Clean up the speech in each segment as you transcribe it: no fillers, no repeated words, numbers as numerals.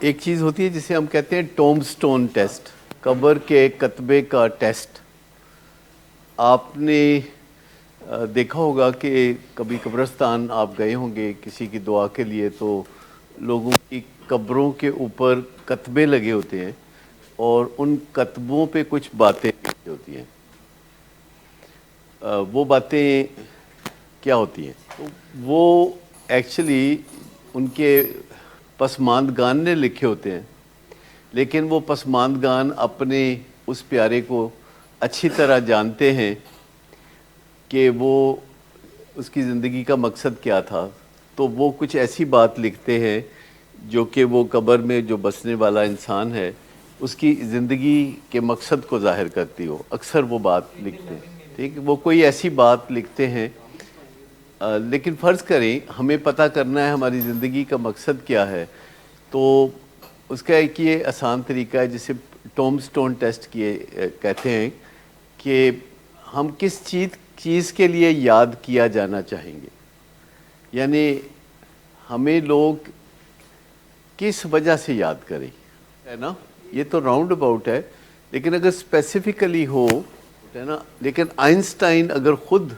ایک چیز ہوتی ہے جسے ہم کہتے ہیں ٹوم سٹون ٹیسٹ، قبر کے کتبے کا ٹیسٹ. آپ نے دیکھا ہوگا کہ کبھی قبرستان آپ گئے ہوں گے کسی کی دعا کے لیے، تو لوگوں کی قبروں کے اوپر کتبے لگے ہوتے ہیں اور ان کتبوں پہ کچھ باتیں لکھی ہوتی ہیں. وہ باتیں کیا ہوتی ہیں؟ تو وہ ایکچولی ان کے پسماندگان نے لکھے ہوتے ہیں، لیکن وہ پسماندگان اپنے اس پیارے کو اچھی طرح جانتے ہیں کہ وہ اس کی زندگی کا مقصد کیا تھا. تو وہ کچھ ایسی بات لکھتے ہیں جو کہ وہ قبر میں جو بسنے والا انسان ہے اس کی زندگی کے مقصد کو ظاہر کرتی ہو. اکثر وہ بات لکھتے ہیں، ٹھیک ہے، وہ کوئی ایسی بات لکھتے ہیں. لیکن فرض کریں ہمیں پتہ کرنا ہے ہماری زندگی کا مقصد کیا ہے، تو اس کا ایک یہ آسان طریقہ ہے جسے ٹوم سٹون ٹیسٹ کہتے ہیں کہ ہم کس چیز کے لیے یاد کیا جانا چاہیں گے. یعنی ہمیں لوگ کس وجہ سے یاد کریں، ہے نا. یہ تو راؤنڈ اباؤٹ ہے، لیکن اگر اسپیسیفکلی ہو، ہے نا. لیکن آئنسٹائن اگر خود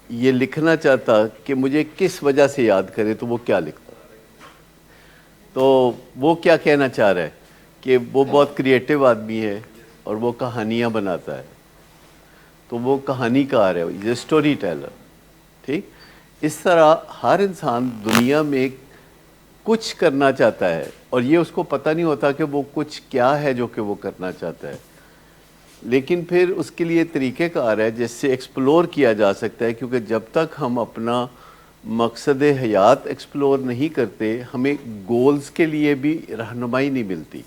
یہ لکھنا چاہتا کہ مجھے کس وجہ سے یاد کرے تو وہ کیا لکھتا؟ تو وہ کیا کہنا چاہ رہا ہے کہ وہ بہت کریٹیو آدمی ہے اور وہ کہانیاں بناتا ہے، تو وہ کہانی کار ہے، یہ اسٹوری ٹیلر. ٹھیک، اس طرح ہر انسان دنیا میں کچھ کرنا چاہتا ہے اور یہ اس کو پتہ نہیں ہوتا کہ وہ کچھ کیا ہے جو کہ وہ کرنا چاہتا ہے. لیکن پھر اس کے لیے طریقہ کار ہے جس سے ایکسپلور کیا جا سکتا ہے، کیونکہ جب تک ہم اپنا مقصد حیات ایکسپلور نہیں کرتے ہمیں گولز کے لیے بھی رہنمائی نہیں ملتی.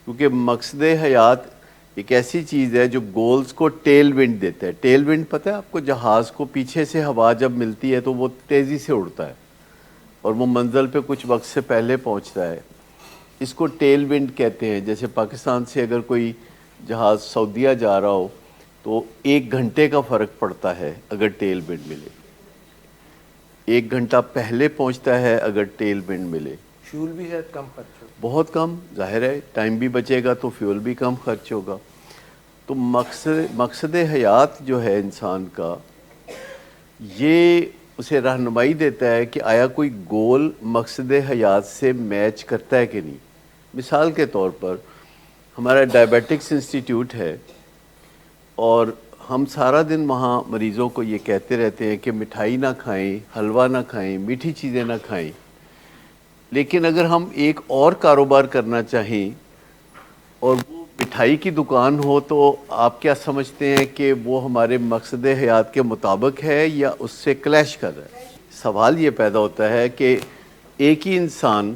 کیونکہ مقصد حیات ایک ایسی چیز ہے جو گولز کو ٹیل ونڈ دیتا ہے. ٹیل ونڈ پتہ ہے آپ کو؟ جہاز کو پیچھے سے ہوا جب ملتی ہے تو وہ تیزی سے اڑتا ہے اور وہ منزل پہ کچھ وقت سے پہلے پہنچتا ہے. اس کو ٹیل ونڈ کہتے ہیں. جیسے پاکستان سے اگر کوئی جہاز سعودیہ جا رہا ہو تو 1 گھنٹے کا فرق پڑتا ہے اگر ٹیل ونڈ ملے. 1 گھنٹہ پہلے پہنچتا ہے اگر ٹیل ونڈ ملے. فیول بھی ہے کم خرچ ہوگا، بہت کم، ظاہر ہے ٹائم بھی بچے گا تو فیول بھی کم خرچ ہوگا. تو مقصد حیات جو ہے انسان کا، یہ اسے رہنمائی دیتا ہے کہ آیا کوئی گول مقصد حیات سے میچ کرتا ہے کہ نہیں. مثال کے طور پر ہمارا ڈائبیٹکس انسٹیٹیوٹ ہے اور ہم سارا دن وہاں مریضوں کو یہ کہتے رہتے ہیں کہ مٹھائی نہ کھائیں، حلوہ نہ کھائیں، میٹھی چیزیں نہ کھائیں. لیکن اگر ہم ایک اور کاروبار کرنا چاہیں اور وہ مٹھائی کی دکان ہو تو آپ کیا سمجھتے ہیں کہ وہ ہمارے مقصد حیات کے مطابق ہے یا اس سے کلیش کر رہا ہے؟ سوال یہ پیدا ہوتا ہے کہ ایک ہی انسان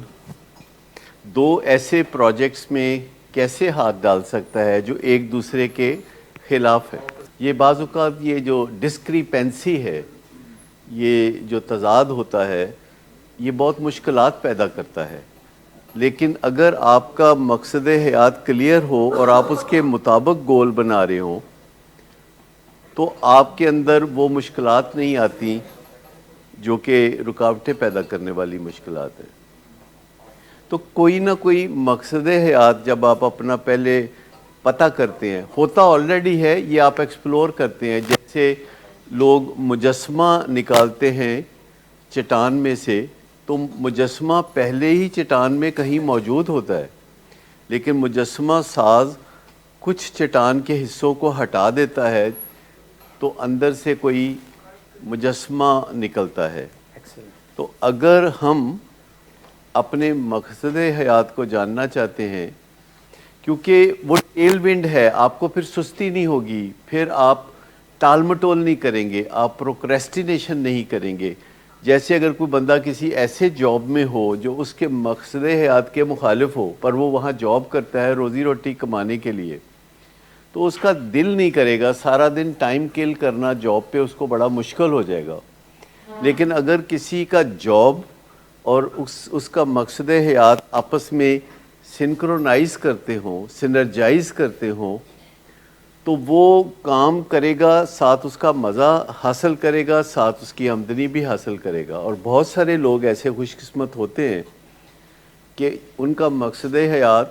2 ایسے پروجیکٹس میں کیسے ہاتھ ڈال سکتا ہے جو ایک دوسرے کے خلاف ہے. یہ بعض اوقات یہ جو ڈسکریپنسی ہے، یہ جو تضاد ہوتا ہے، یہ بہت مشکلات پیدا کرتا ہے. لیکن اگر آپ کا مقصد حیات کلیئر ہو اور آپ اس کے مطابق گول بنا رہے ہوں تو آپ کے اندر وہ مشکلات نہیں آتی جو کہ رکاوٹیں پیدا کرنے والی مشکلات ہیں. تو کوئی نہ کوئی مقصد حیات جب آپ اپنا پہلے پتہ کرتے ہیں، ہوتا آلریڈی ہے، یہ آپ ایکسپلور کرتے ہیں. جیسے لوگ مجسمہ نکالتے ہیں چٹان میں سے، تو مجسمہ پہلے ہی چٹان میں کہیں موجود ہوتا ہے، لیکن مجسمہ ساز کچھ چٹان کے حصوں کو ہٹا دیتا ہے تو اندر سے کوئی مجسمہ نکلتا ہے. تو اگر ہم اپنے مقصد حیات کو جاننا چاہتے ہیں، کیونکہ وہ ٹیل ونڈ ہے، آپ کو پھر سستی نہیں ہوگی، پھر آپ ٹال مٹول نہیں کریں گے، آپ پروکریسٹینیشن نہیں کریں گے. جیسے اگر کوئی بندہ کسی ایسے جاب میں ہو جو اس کے مقصد حیات کے مخالف ہو پر وہ وہاں جاب کرتا ہے روزی روٹی کمانے کے لیے، تو اس کا دل نہیں کرے گا، سارا دن ٹائم کل کرنا جاب پہ اس کو بڑا مشکل ہو جائے گا. لیکن اگر کسی کا جاب اور اس کا مقصد حیات آپس میں سنکرونائز کرتے ہوں، سنرجائز کرتے ہوں، تو وہ کام کرے گا، ساتھ اس کا مزہ حاصل کرے گا، ساتھ اس کی آمدنی بھی حاصل کرے گا. اور بہت سارے لوگ ایسے خوش قسمت ہوتے ہیں کہ ان کا مقصد حیات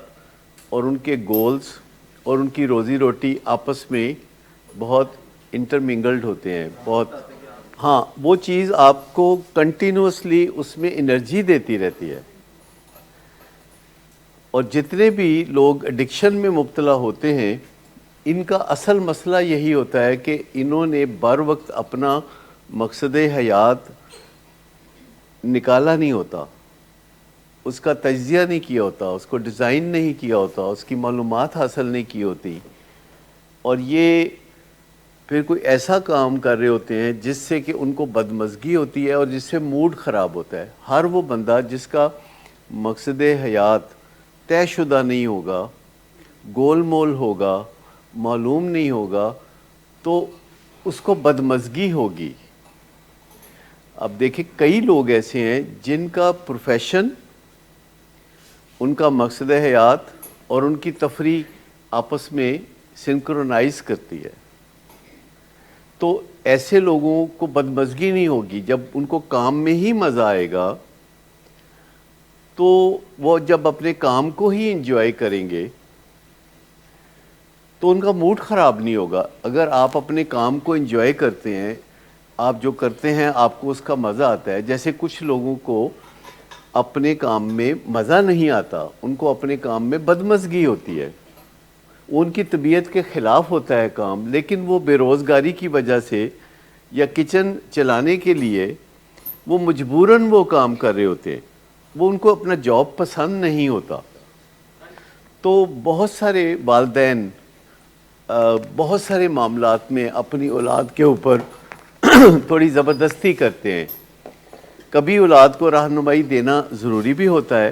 اور ان کے گولز اور ان کی روزی روٹی آپس میں بہت انٹرمنگلڈ ہوتے ہیں، بہت، ہاں وہ چیز آپ کو کنٹینیوسلی اس میں انرجی دیتی رہتی ہے. اور جتنے بھی لوگ ایڈکشن میں مبتلا ہوتے ہیں ان کا اصل مسئلہ یہی ہوتا ہے کہ انہوں نے بر وقت اپنا مقصد حیات نکالا نہیں ہوتا، اس کا تجزیہ نہیں کیا ہوتا، اس کو ڈیزائن نہیں کیا ہوتا، اس کی معلومات حاصل نہیں کی ہوتی، اور یہ پھر کوئی ایسا کام کر رہے ہوتے ہیں جس سے کہ ان کو بدمزگی ہوتی ہے اور جس سے موڈ خراب ہوتا ہے. ہر وہ بندہ جس کا مقصد حیات طے شدہ نہیں ہوگا، گول مول ہوگا، معلوم نہیں ہوگا، تو اس کو بدمزگی ہوگی. اب دیکھیں کئی لوگ ایسے ہیں جن کا پروفیشن، ان کا مقصد حیات اور ان کی تفریح آپس میں سنکرونائز کرتی ہے، تو ایسے لوگوں کو بدمزگی نہیں ہوگی. جب ان کو کام میں ہی مزہ آئے گا تو وہ جب اپنے کام کو ہی انجوائے کریں گے تو ان کا موڈ خراب نہیں ہوگا. اگر آپ اپنے کام کو انجوائے کرتے ہیں، آپ جو کرتے ہیں آپ کو اس کا مزہ آتا ہے. جیسے کچھ لوگوں کو اپنے کام میں مزہ نہیں آتا، ان کو اپنے کام میں بدمزگی ہوتی ہے، ان کی طبیعت کے خلاف ہوتا ہے کام، لیکن وہ بے روزگاری کی وجہ سے یا کچن چلانے کے لیے وہ مجبوراً وہ کام کر رہے ہوتے ہیں، وہ ان کو اپنا جاب پسند نہیں ہوتا. تو بہت سارے والدین بہت سارے معاملات میں اپنی اولاد کے اوپر تھوڑی زبردستی کرتے ہیں. کبھی اولاد کو رہنمائی دینا ضروری بھی ہوتا ہے،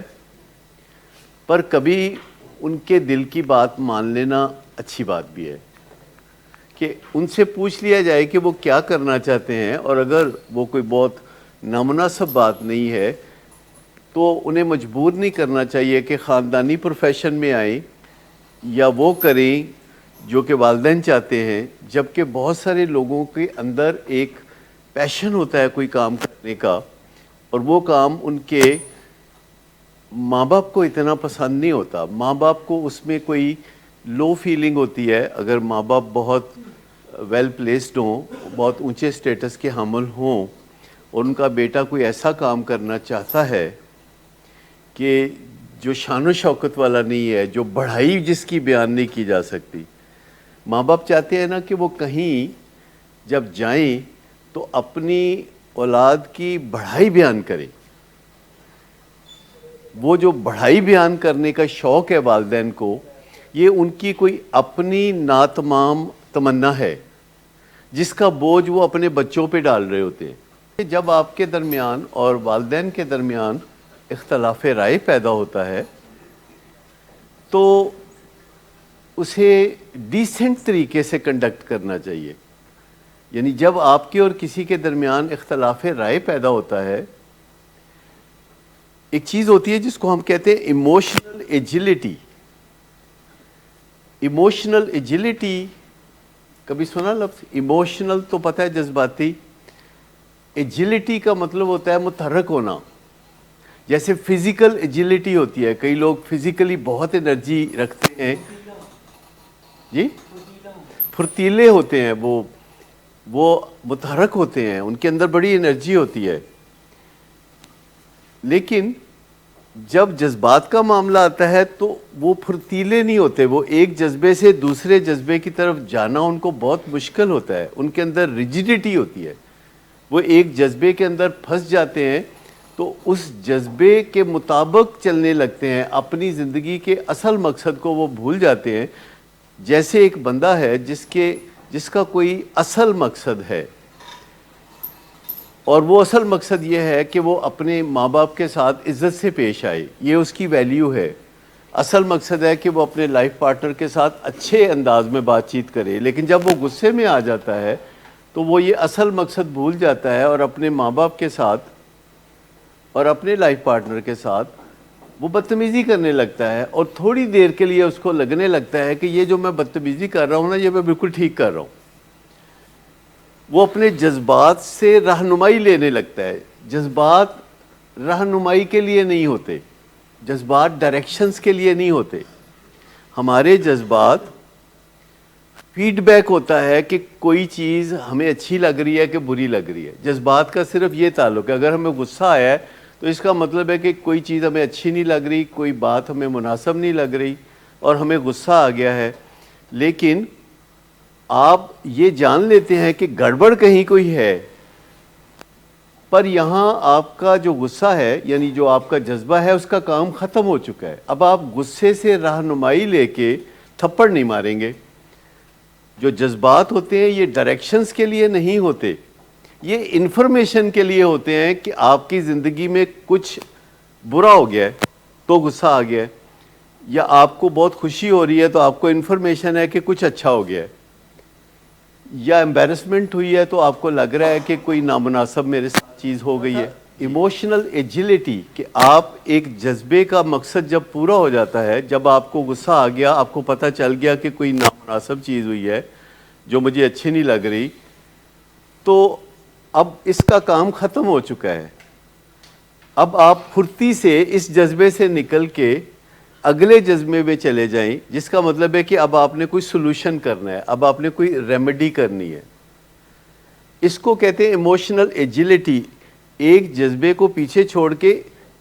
پر کبھی ان کے دل کی بات مان لینا اچھی بات بھی ہے کہ ان سے پوچھ لیا جائے کہ وہ کیا کرنا چاہتے ہیں، اور اگر وہ کوئی بہت نامناسب بات نہیں ہے تو انہیں مجبور نہیں کرنا چاہیے کہ خاندانی پروفیشن میں آئیں یا وہ کریں جو کہ والدین چاہتے ہیں. جبکہ بہت سارے لوگوں کے اندر ایک پیشن ہوتا ہے کوئی کام کرنے کا، اور وہ کام ان کے ماں باپ کو اتنا پسند نہیں ہوتا. ماں باپ کو اس میں کوئی لو فیلنگ ہوتی ہے. اگر ماں باپ بہت ویل پلیسڈ ہوں، بہت اونچے سٹیٹس کے حامل ہوں، اور ان کا بیٹا کوئی ایسا کام کرنا چاہتا ہے کہ جو شان و شوکت والا نہیں ہے، جو بڑھائی جس کی بیان نہیں کی جا سکتی، ماں باپ چاہتے ہیں نا کہ وہ کہیں جب جائیں تو اپنی اولاد کی بڑھائی بیان کریں. وہ جو بڑھائی بیان کرنے کا شوق ہے والدین کو، یہ ان کی کوئی اپنی ناتمام تمنا ہے جس کا بوجھ وہ اپنے بچوں پہ ڈال رہے ہوتے ہیں. جب آپ کے درمیان اور والدین کے درمیان اختلاف رائے پیدا ہوتا ہے تو اسے ڈیسنٹ طریقے سے کنڈکٹ کرنا چاہیے. یعنی جب آپ کے اور کسی کے درمیان اختلاف رائے پیدا ہوتا ہے، ایک چیز ہوتی ہے جس کو ہم کہتے ہیں ایموشنل ایجلٹی. ایموشنل ایجلٹی کبھی سنا لفظ؟ ایموشنل تو پتہ ہے جذباتی، ایجلٹی کا مطلب ہوتا ہے متحرک ہونا. جیسے فزیکل ایجلٹی ہوتی ہے، کئی لوگ فزیکلی بہت انرجی رکھتے ہیں، جی پھرتیلے ہوتے ہیں، وہ متحرک ہوتے ہیں، ان کے اندر بڑی انرجی ہوتی ہے. لیکن جب جذبات کا معاملہ آتا ہے تو وہ پھرتیلے نہیں ہوتے. وہ ایک جذبے سے دوسرے جذبے کی طرف جانا ان کو بہت مشکل ہوتا ہے. ان کے اندر ریجیڈیٹی ہوتی ہے، وہ ایک جذبے کے اندر پھنس جاتے ہیں تو اس جذبے کے مطابق چلنے لگتے ہیں، اپنی زندگی کے اصل مقصد کو وہ بھول جاتے ہیں. جیسے ایک بندہ ہے جس کا کوئی اصل مقصد ہے، اور وہ اصل مقصد یہ ہے کہ وہ اپنے ماں باپ کے ساتھ عزت سے پیش آئے، یہ اس کی ویلیو ہے. اصل مقصد ہے کہ وہ اپنے لائف پارٹنر کے ساتھ اچھے انداز میں بات چیت کرے. لیکن جب وہ غصے میں آ جاتا ہے تو وہ یہ اصل مقصد بھول جاتا ہے، اور اپنے ماں باپ کے ساتھ اور اپنے لائف پارٹنر کے ساتھ وہ بدتمیزی کرنے لگتا ہے. اور تھوڑی دیر کے لیے اس کو لگنے لگتا ہے کہ یہ جو میں بدتمیزی کر رہا ہوں نا، یہ میں بالکل ٹھیک کر رہا ہوں. وہ اپنے جذبات سے رہنمائی لینے لگتا ہے. جذبات رہنمائی کے لیے نہیں ہوتے، جذبات ڈائریکشنز کے لیے نہیں ہوتے. ہمارے جذبات فیڈ بیک ہوتا ہے کہ کوئی چیز ہمیں اچھی لگ رہی ہے کہ بری لگ رہی ہے. جذبات کا صرف یہ تعلق ہے. اگر ہمیں غصہ آیا ہے تو اس کا مطلب ہے کہ کوئی چیز ہمیں اچھی نہیں لگ رہی, کوئی بات ہمیں مناسب نہیں لگ رہی اور ہمیں غصہ آ گیا ہے. لیکن آپ یہ جان لیتے ہیں کہ گڑبڑ کہیں کوئی ہے, پر یہاں آپ کا جو غصہ ہے یعنی جو آپ کا جذبہ ہے اس کا کام ختم ہو چکا ہے. اب آپ غصے سے رہنمائی لے کے تھپڑ نہیں ماریں گے. جو جذبات ہوتے ہیں یہ ڈائریکشنز کے لیے نہیں ہوتے, یہ انفارمیشن کے لیے ہوتے ہیں کہ آپ کی زندگی میں کچھ برا ہو گیا ہے تو غصہ آ گیا ہے, یا آپ کو بہت خوشی ہو رہی ہے تو آپ کو انفارمیشن ہے کہ کچھ اچھا ہو گیا ہے, یا امبیرسمنٹ ہوئی ہے تو آپ کو لگ رہا ہے کہ کوئی نامناسب میرے ساتھ چیز ہو گئی ہے. ایموشنل ایجیلٹی, کہ آپ ایک جذبے کا مقصد جب پورا ہو جاتا ہے, جب آپ کو غصہ آ گیا, آپ کو پتہ چل گیا کہ کوئی نامناسب چیز ہوئی ہے جو مجھے اچھی نہیں لگ رہی, تو اب اس کا کام ختم ہو چکا ہے. اب آپ پھرتی سے اس جذبے سے نکل کے اگلے جذبے میں چلے جائیں, جس کا مطلب ہے کہ اب آپ نے کوئی سولوشن کرنا ہے, اب آپ نے کوئی ریمیڈی کرنی ہے. اس کو کہتے ہیں ایموشنل ایجیلٹی, ایک جذبے کو پیچھے چھوڑ کے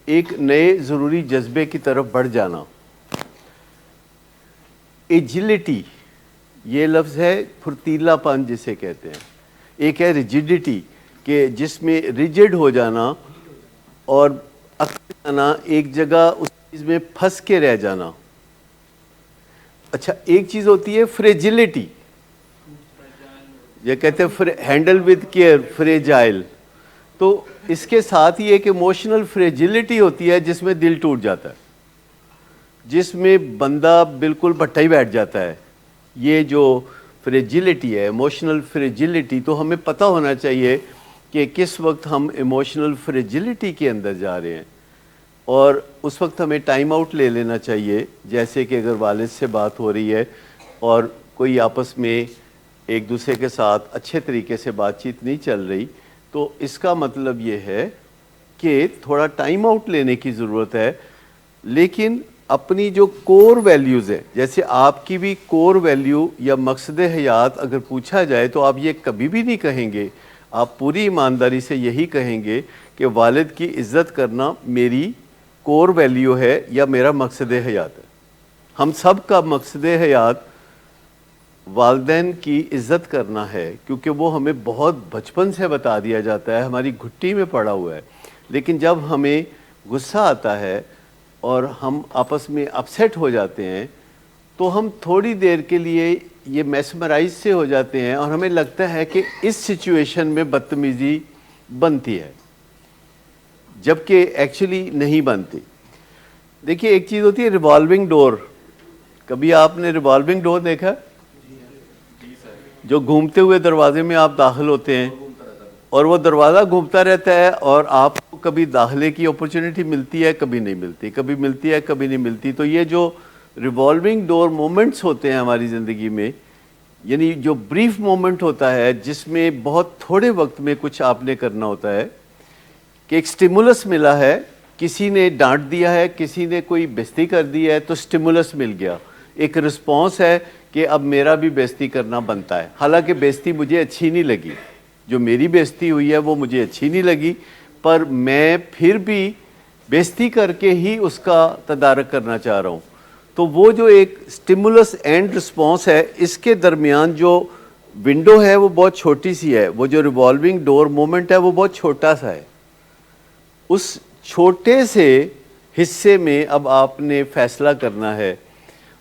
ایک نئے ضروری جذبے کی طرف بڑھ جانا. ایجیلٹی یہ لفظ ہے پھرتیلا پن جسے کہتے ہیں. ایک ہے ریجیڈیٹی, کہ جس میں ریجڈ ہو جانا اور اکڑ جانا, ایک جگہ اس چیز میں پھنس کے رہ جانا. اچھا, ایک چیز ہوتی ہے فریجلٹی, یہ کہتے ہیں ہینڈل ود کیئر, فریجائل. تو اس کے ساتھ ہی ایک ایموشنل فریجلٹی ہوتی ہے جس میں دل ٹوٹ جاتا ہے, جس میں بندہ بالکل بھٹا ہی بیٹھ جاتا ہے. یہ جو فریجلٹی ہے, ایموشنل فریجلٹی, تو ہمیں پتہ ہونا چاہیے کہ کس وقت ہم ایموشنل فریجلٹی کے اندر جا رہے ہیں, اور اس وقت ہمیں ٹائم آؤٹ لے لینا چاہیے. جیسے کہ اگر والد سے بات ہو رہی ہے اور کوئی آپس میں ایک دوسرے کے ساتھ اچھے طریقے سے بات چیت نہیں چل رہی, تو اس کا مطلب یہ ہے کہ تھوڑا ٹائم آؤٹ لینے کی ضرورت ہے. لیکن اپنی جو کور ویلیوز ہیں, جیسے آپ کی بھی کور ویلیو یا مقصد حیات اگر پوچھا جائے تو آپ یہ کبھی بھی نہیں کہیں گے, آپ پوری ایمانداری سے یہی کہیں گے کہ والد کی عزت کرنا میری کور ویلیو ہے یا میرا مقصد حیات ہے. ہم سب کا مقصد حیات والدین کی عزت کرنا ہے, کیونکہ وہ ہمیں بہت بچپن سے بتا دیا جاتا ہے, ہماری گھٹی میں پڑا ہوا ہے. لیکن جب ہمیں غصہ آتا ہے اور ہم آپس میں اپسیٹ ہو جاتے ہیں تو ہم تھوڑی دیر کے لیے یہ میسمرائز سے ہو جاتے ہیں اور ہمیں لگتا ہے کہ اس سچویشن میں بدتمیزی بنتی ہے, جبکہ ایکچولی نہیں بنتی. دیکھیے, ایک چیز ہوتی ہے ریوالونگ ڈور. کبھی آپ نے ریوالونگ ڈور دیکھا, جو گھومتے ہوئے دروازے میں آپ داخل ہوتے ہیں اور وہ دروازہ گھومتا رہتا ہے اور آپ کو کبھی داخلے کی اپرچونٹی ملتی ہے, کبھی نہیں ملتی, کبھی ملتی ہے, کبھی نہیں ملتی. تو یہ جو ریوالونگ ڈور مومنٹس ہوتے ہیں ہماری زندگی میں, یعنی جو بریف مومنٹ ہوتا ہے جس میں بہت تھوڑے وقت میں کچھ آپ نے کرنا ہوتا ہے, کہ ایک سٹیمولس ملا ہے, کسی نے ڈانٹ دیا ہے, کسی نے کوئی بےزتی کر دی ہے تو سٹیمولس مل گیا, ایک رسپانس ہے کہ اب میرا بھی بےزتی کرنا بنتا ہے. حالانکہ بےزتی مجھے اچھی نہیں لگی, جو میری بےزتی ہوئی ہے وہ مجھے اچھی نہیں لگی, پر میں پھر بھی بےزتی کر کے ہی اس کا تدارک کرنا چاہ رہا ہوں. تو وہ جو ایک سٹیمولس اینڈ رسپانس ہے, اس کے درمیان جو ونڈو ہے وہ بہت چھوٹی سی ہے, وہ جو ریوالونگ ڈور مومنٹ ہے وہ بہت چھوٹا سا ہے. اس چھوٹے سے حصے میں اب آپ نے فیصلہ کرنا ہے,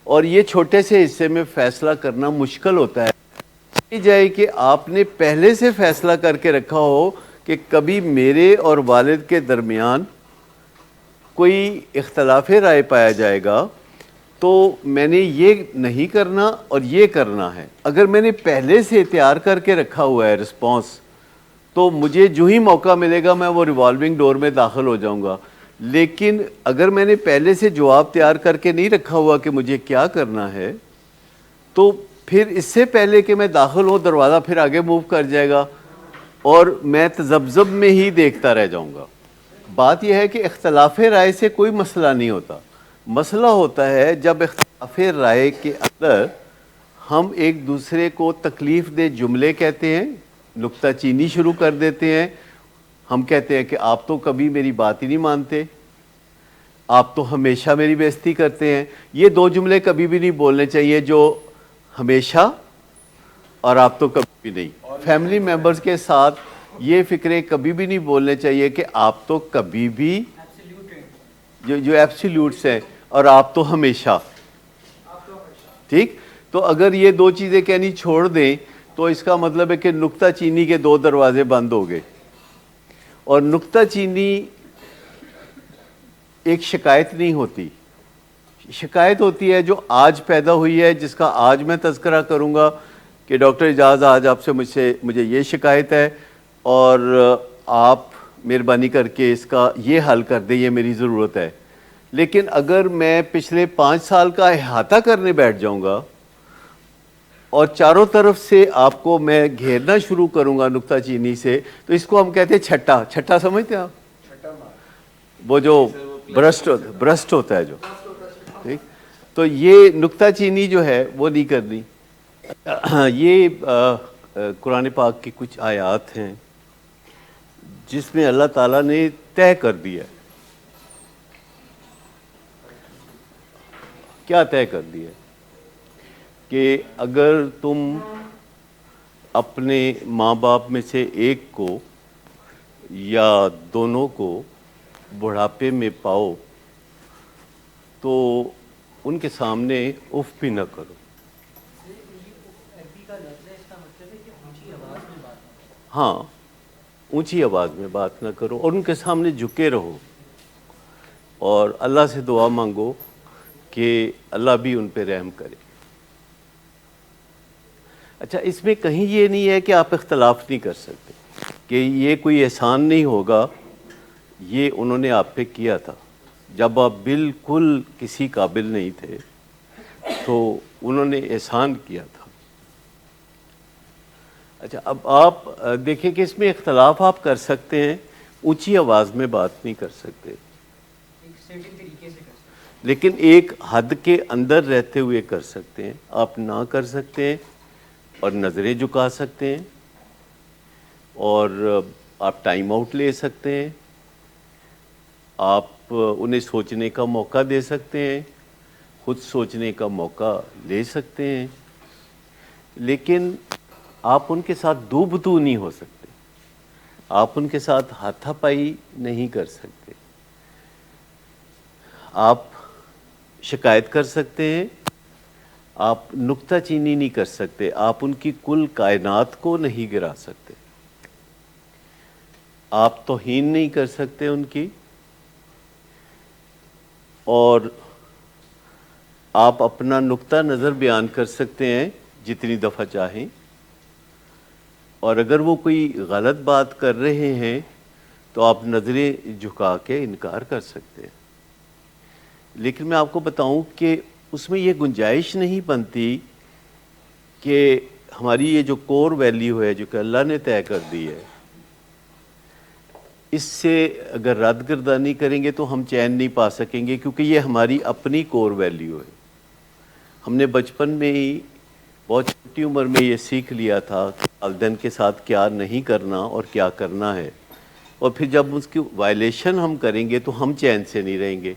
اور یہ چھوٹے سے حصے میں فیصلہ کرنا مشکل ہوتا ہے. جائے کہ آپ نے پہلے سے فیصلہ کر کے رکھا ہو کہ کبھی میرے اور والد کے درمیان کوئی اختلاف رائے پایا جائے گا تو میں نے یہ نہیں کرنا اور یہ کرنا ہے. اگر میں نے پہلے سے تیار کر کے رکھا ہوا ہے رسپانس, تو مجھے جو ہی موقع ملے گا میں وہ ریوالونگ ڈور میں داخل ہو جاؤں گا. لیکن اگر میں نے پہلے سے جواب تیار کر کے نہیں رکھا ہوا کہ مجھے کیا کرنا ہے, تو پھر اس سے پہلے کہ میں داخل ہوں دروازہ پھر آگے موو کر جائے گا اور میں تذبذب میں ہی دیکھتا رہ جاؤں گا. بات یہ ہے کہ اختلاف رائے سے کوئی مسئلہ نہیں ہوتا. مسئلہ ہوتا ہے جب اختلاف رائے کے اندر ہم ایک دوسرے کو تکلیف دہ جملے کہتے ہیں, نکتہ چینی شروع کر دیتے ہیں. ہم کہتے ہیں کہ آپ تو کبھی میری بات ہی نہیں مانتے, آپ تو ہمیشہ میری بےعزتی کرتے ہیں. یہ دو جملے کبھی بھی نہیں بولنے چاہیے, جو ہمیشہ اور آپ تو کبھی بھی نہیں. فیملی ممبرز کے ساتھ یہ فکریں کبھی بھی نہیں بولنے چاہیے کہ آپ تو کبھی بھی, جو ایبسلیوٹس ہیں, اور آپ تو ہمیشہ. ٹھیک, تو اگر یہ دو چیزیں کہنی چھوڑ دیں تو اس کا مطلب ہے کہ نکتہ چینی کے دو دروازے بند ہو گئے. اور نکتہ چینی ایک شکایت نہیں ہوتی, شکایت ہوتی ہے جو آج پیدا ہوئی ہے, جس کا آج میں تذکرہ کروں گا کہ ڈاکٹر اعجاز آج آپ سے مجھے یہ شکایت ہے اور آپ مہربانی کر کے اس کا یہ حل کر دیں, یہ میری ضرورت ہے. لیکن اگر میں پچھلے 5 سال کا احاطہ کرنے بیٹھ جاؤں گا اور چاروں طرف سے آپ کو میں گھیرنا شروع کروں گا نکتہ چینی سے, تو اس کو ہم کہتے ہیں چھٹا. چھٹا سمجھتے ہیں آپ؟ وہ جو برسٹ ہوتا ہے جو, ٹھیک. تو یہ نکتہ چینی جو ہے وہ نہیں کرنی. یہ قرآن پاک کی کچھ آیات ہیں جس میں اللہ تعالیٰ نے طے کر دیا. کیا طے کر دیا؟ کہ اگر تم اپنے ماں باپ میں سے ایک کو یا دونوں کو بڑھاپے میں پاؤ تو ان کے سامنے اف بھی نہ کرو. ہاں, اونچی آواز میں بات نہ کرو اور ان کے سامنے جھکے رہو, اور اللہ سے دعا مانگو کہ اللہ بھی ان پہ رحم کرے. اچھا, اس میں کہیں یہ نہیں ہے کہ آپ اختلاف نہیں کر سکتے, کہ یہ کوئی احسان نہیں ہوگا, یہ انہوں نے آپ پہ کیا تھا جب آپ بالکل کسی قابل نہیں تھے, تو انہوں نے احسان کیا تھا. اچھا, اب آپ دیکھیں کہ اس میں اختلاف آپ کر سکتے ہیں, اونچی آواز میں بات نہیں کر سکتے, لیکن ایک حد کے اندر رہتے ہوئے کر سکتے ہیں. آپ نہ کر سکتے ہیں اور نظریں جھکا سکتے ہیں, اور آپ ٹائم آؤٹ لے سکتے ہیں, آپ انہیں سوچنے کا موقع دے سکتے ہیں, خود سوچنے کا موقع لے سکتے ہیں, لیکن آپ ان کے ساتھ دو بدو نہیں ہو سکتے, آپ ان کے ساتھ ہاتھا پائی نہیں کر سکتے. آپ شکایت کر سکتے ہیں, آپ نکتہ چینی نہیں کر سکتے, آپ ان کی کل کائنات کو نہیں گرا سکتے, آپ توہین نہیں کر سکتے ان کی, اور آپ اپنا نقطہ نظر بیان کر سکتے ہیں جتنی دفعہ چاہیں, اور اگر وہ کوئی غلط بات کر رہے ہیں تو آپ نظریں جھکا کے انکار کر سکتے ہیں. لیکن میں آپ کو بتاؤں کہ اس میں یہ گنجائش نہیں بنتی کہ ہماری یہ جو کور ویلیو ہے جو کہ اللہ نے طے کر دی ہے, اس سے اگر رد گردانی کریں گے تو ہم چین نہیں پا سکیں گے, کیونکہ یہ ہماری اپنی کور ویلیو ہے. ہم نے بچپن میں ہی بہت چھوٹی عمر میں یہ سیکھ لیا تھا کہ والدین کے ساتھ کیا نہیں کرنا اور کیا کرنا ہے, اور پھر جب اس کی وائلیشن ہم کریں گے تو ہم چین سے نہیں رہیں گے.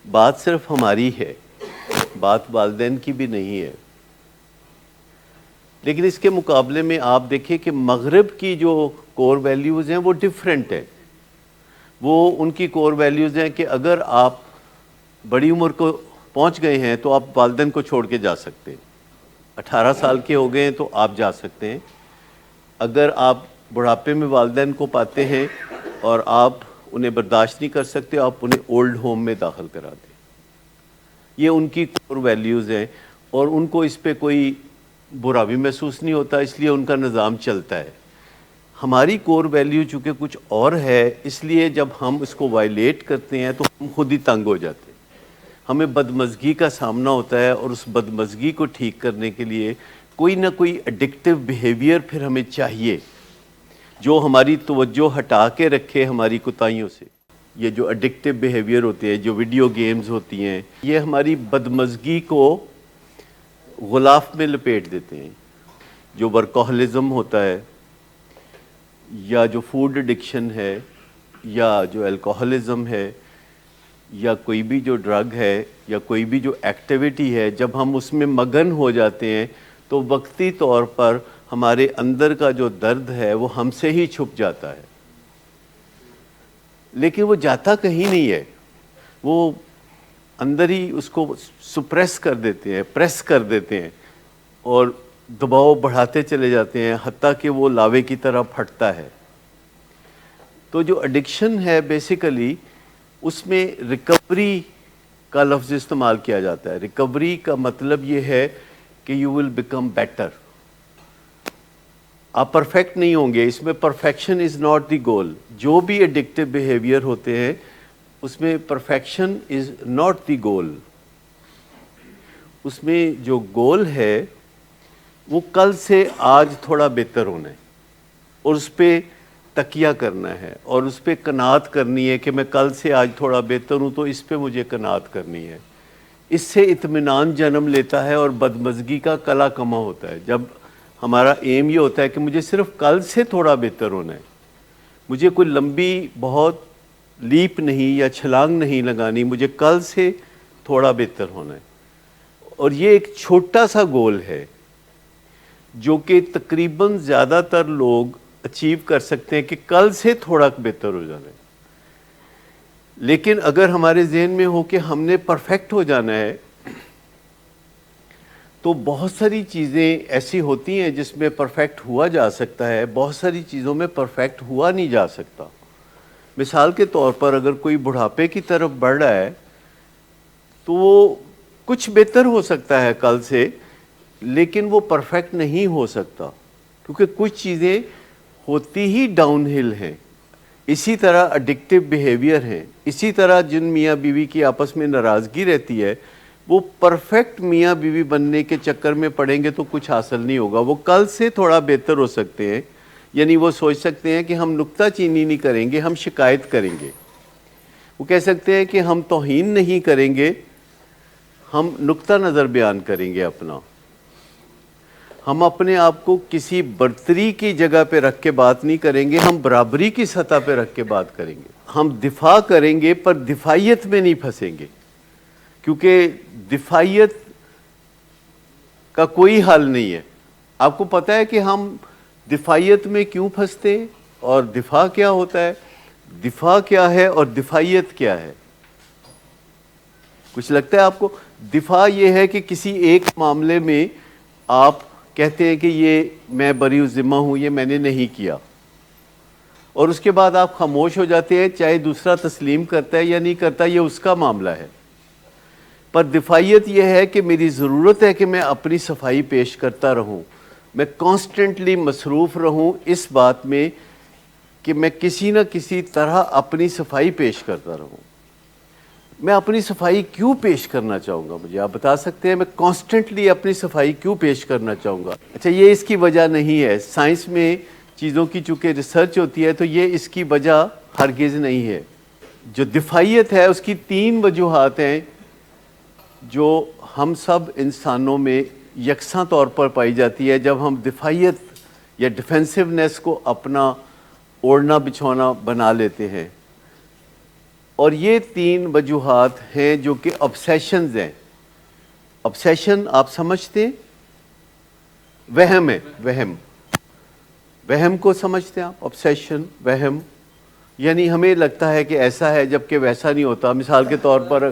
بات صرف ہماری ہے, بات والدین کی بھی نہیں ہے. لیکن اس کے مقابلے میں آپ دیکھیں کہ مغرب کی جو کور ویلیوز ہیں وہ ڈیفرنٹ ہیں. وہ ان کی کور ویلیوز ہیں کہ اگر آپ بڑی عمر کو پہنچ گئے ہیں تو آپ والدین کو چھوڑ کے جا سکتے ہیں, 18 سال کے ہو گئے ہیں تو آپ جا سکتے ہیں. اگر آپ بڑھاپے میں والدین کو پاتے ہیں اور آپ انہیں برداشت نہیں کر سکتے, آپ انہیں اولڈ ہوم میں داخل کرا دیں. یہ ان کی کور ویلیوز ہیں, اور ان کو اس پہ کوئی برا بھی محسوس نہیں ہوتا, اس لیے ان کا نظام چلتا ہے. ہماری کور ویلیو چونکہ کچھ اور ہے, اس لیے جب ہم اس کو وائلیٹ کرتے ہیں تو ہم خود ہی تنگ ہو جاتے ہیں, ہمیں بدمزگی کا سامنا ہوتا ہے, اور اس بدمزگی کو ٹھیک کرنے کے لیے کوئی نہ کوئی ایڈکٹیو بیہیویئر پھر ہمیں چاہیے جو ہماری توجہ ہٹا کے رکھے ہماری کوتاہیوں سے. یہ جو اڈکٹیو بیہیویئر ہوتے ہیں، جو ویڈیو گیمز ہوتی ہیں، یہ ہماری بدمزگی کو غلاف میں لپیٹ دیتے ہیں. جو ورکوہلزم ہوتا ہے، یا جو فوڈ ایڈکشن ہے، یا جو الکوہلزم ہے، یا کوئی بھی جو ڈرگ ہے، یا کوئی بھی جو ایکٹیویٹی ہے، جب ہم اس میں مگن ہو جاتے ہیں تو وقتی طور پر ہمارے اندر کا جو درد ہے وہ ہم سے ہی چھپ جاتا ہے، لیکن وہ جاتا کہیں نہیں ہے، وہ اندر ہی اس کو سپریس کر دیتے ہیں، پریس کر دیتے ہیں اور دباؤ بڑھاتے چلے جاتے ہیں، حتیٰ کہ وہ لاوے کی طرح پھٹتا ہے. تو جو ایڈکشن ہے بیسیکلی اس میں ریکوری کا لفظ استعمال کیا جاتا ہے. ریکوری کا مطلب یہ ہے کہ یو ول بیکم بیٹر. آپ پرفیکٹ نہیں ہوں گے، اس میں پرفیکشن از ناٹ دی گول. جو بھی ایڈکٹیو بیہیویئر ہوتے ہیں اس میں پرفیکشن از ناٹ دی گول. اس میں جو گول ہے وہ کل سے آج تھوڑا بہتر ہونا ہے، اور اس پہ تکیہ کرنا ہے، اور اس پہ قناعت کرنی ہے کہ میں کل سے آج تھوڑا بہتر ہوں تو اس پہ مجھے قناعت کرنی ہے. اس سے اطمینان جنم لیتا ہے اور بدمزگی کا کلا کما ہوتا ہے. جب ہمارا ایم یہ ہوتا ہے کہ مجھے صرف کل سے تھوڑا بہتر ہونا ہے، مجھے کوئی لمبی بہت لیپ نہیں یا چھلانگ نہیں لگانی، مجھے کل سے تھوڑا بہتر ہونا ہے. اور یہ ایک چھوٹا سا گول ہے جو کہ تقریباً زیادہ تر لوگ اچیو کر سکتے ہیں کہ کل سے تھوڑا بہتر ہو جانا ہے. لیکن اگر ہمارے ذہن میں ہو کہ ہم نے پرفیکٹ ہو جانا ہے تو بہت ساری چیزیں ایسی ہوتی ہیں جس میں پرفیکٹ ہوا جا سکتا ہے، بہت ساری چیزوں میں پرفیکٹ ہوا نہیں جا سکتا. مثال کے طور پر اگر کوئی بڑھاپے کی طرف بڑھ رہا ہے تو وہ کچھ بہتر ہو سکتا ہے کل سے، لیکن وہ پرفیکٹ نہیں ہو سکتا کیونکہ کچھ چیزیں ہوتی ہی ڈاؤن ہل ہیں. اسی طرح اڈکٹیو بیہیویئر ہیں، اسی طرح جن میاں بیوی کی آپس میں ناراضگی رہتی ہے وہ پرفیکٹ میاں بیوی بننے کے چکر میں پڑیں گے تو کچھ حاصل نہیں ہوگا. وہ کل سے تھوڑا بہتر ہو سکتے ہیں، یعنی وہ سوچ سکتے ہیں کہ ہم نکتہ چینی نہیں کریں گے، ہم شکایت کریں گے. وہ کہہ سکتے ہیں کہ ہم توہین نہیں کریں گے، ہم نقطہ نظر بیان کریں گے اپنا. ہم اپنے آپ کو کسی برتری کی جگہ پہ رکھ کے بات نہیں کریں گے، ہم برابری کی سطح پہ رکھ کے بات کریں گے. ہم دفاع کریں گے پر دفاعیت میں نہیں پھنسیں گے، کیونکہ دفاعیت کا کوئی حل نہیں ہے. آپ کو پتہ ہے کہ ہم دفاعیت میں کیوں پھنستے ہیں اور دفاع کیا ہوتا ہے؟ دفاع کیا ہے اور دفاعیت کیا ہے؟ کچھ لگتا ہے آپ کو؟ دفاع یہ ہے کہ کسی ایک معاملے میں آپ کہتے ہیں کہ یہ میں بری الذمہ ہوں، یہ میں نے نہیں کیا، اور اس کے بعد آپ خاموش ہو جاتے ہیں، چاہے دوسرا تسلیم کرتا ہے یا نہیں کرتا یہ اس کا معاملہ ہے. پر دفاعیت یہ ہے کہ میری ضرورت ہے کہ میں اپنی صفائی پیش کرتا رہوں، میں کانسٹنٹلی مصروف رہوں اس بات میں کہ میں کسی نہ کسی طرح اپنی صفائی پیش کرتا رہوں. میں اپنی صفائی کیوں پیش کرنا چاہوں گا؟ مجھے آپ بتا سکتے ہیں میں کانسٹنٹلی اپنی صفائی کیوں پیش کرنا چاہوں گا؟ اچھا، یہ اس کی وجہ نہیں ہے. سائنس میں چیزوں کی چونکہ ریسرچ ہوتی ہے تو یہ اس کی وجہ ہرگز نہیں ہے. جو دفاعیت ہے اس کی 3 وجوہات ہیں جو ہم سب انسانوں میں یکساں طور پر پائی جاتی ہے جب ہم دفاعیت یا ڈیفینسونیس کو اپنا اوڑھنا بچھونا بنا لیتے ہیں. اور یہ 3 وجوہات ہیں جو کہ obsessions ہیں. obsession آپ سمجھتے ہیں؟ وہم ہے، وہم کو سمجھتے ہیں آپ؟ obsession، وہم، یعنی ہمیں لگتا ہے کہ ایسا ہے جبکہ ویسا نہیں ہوتا. مثال کے طور پر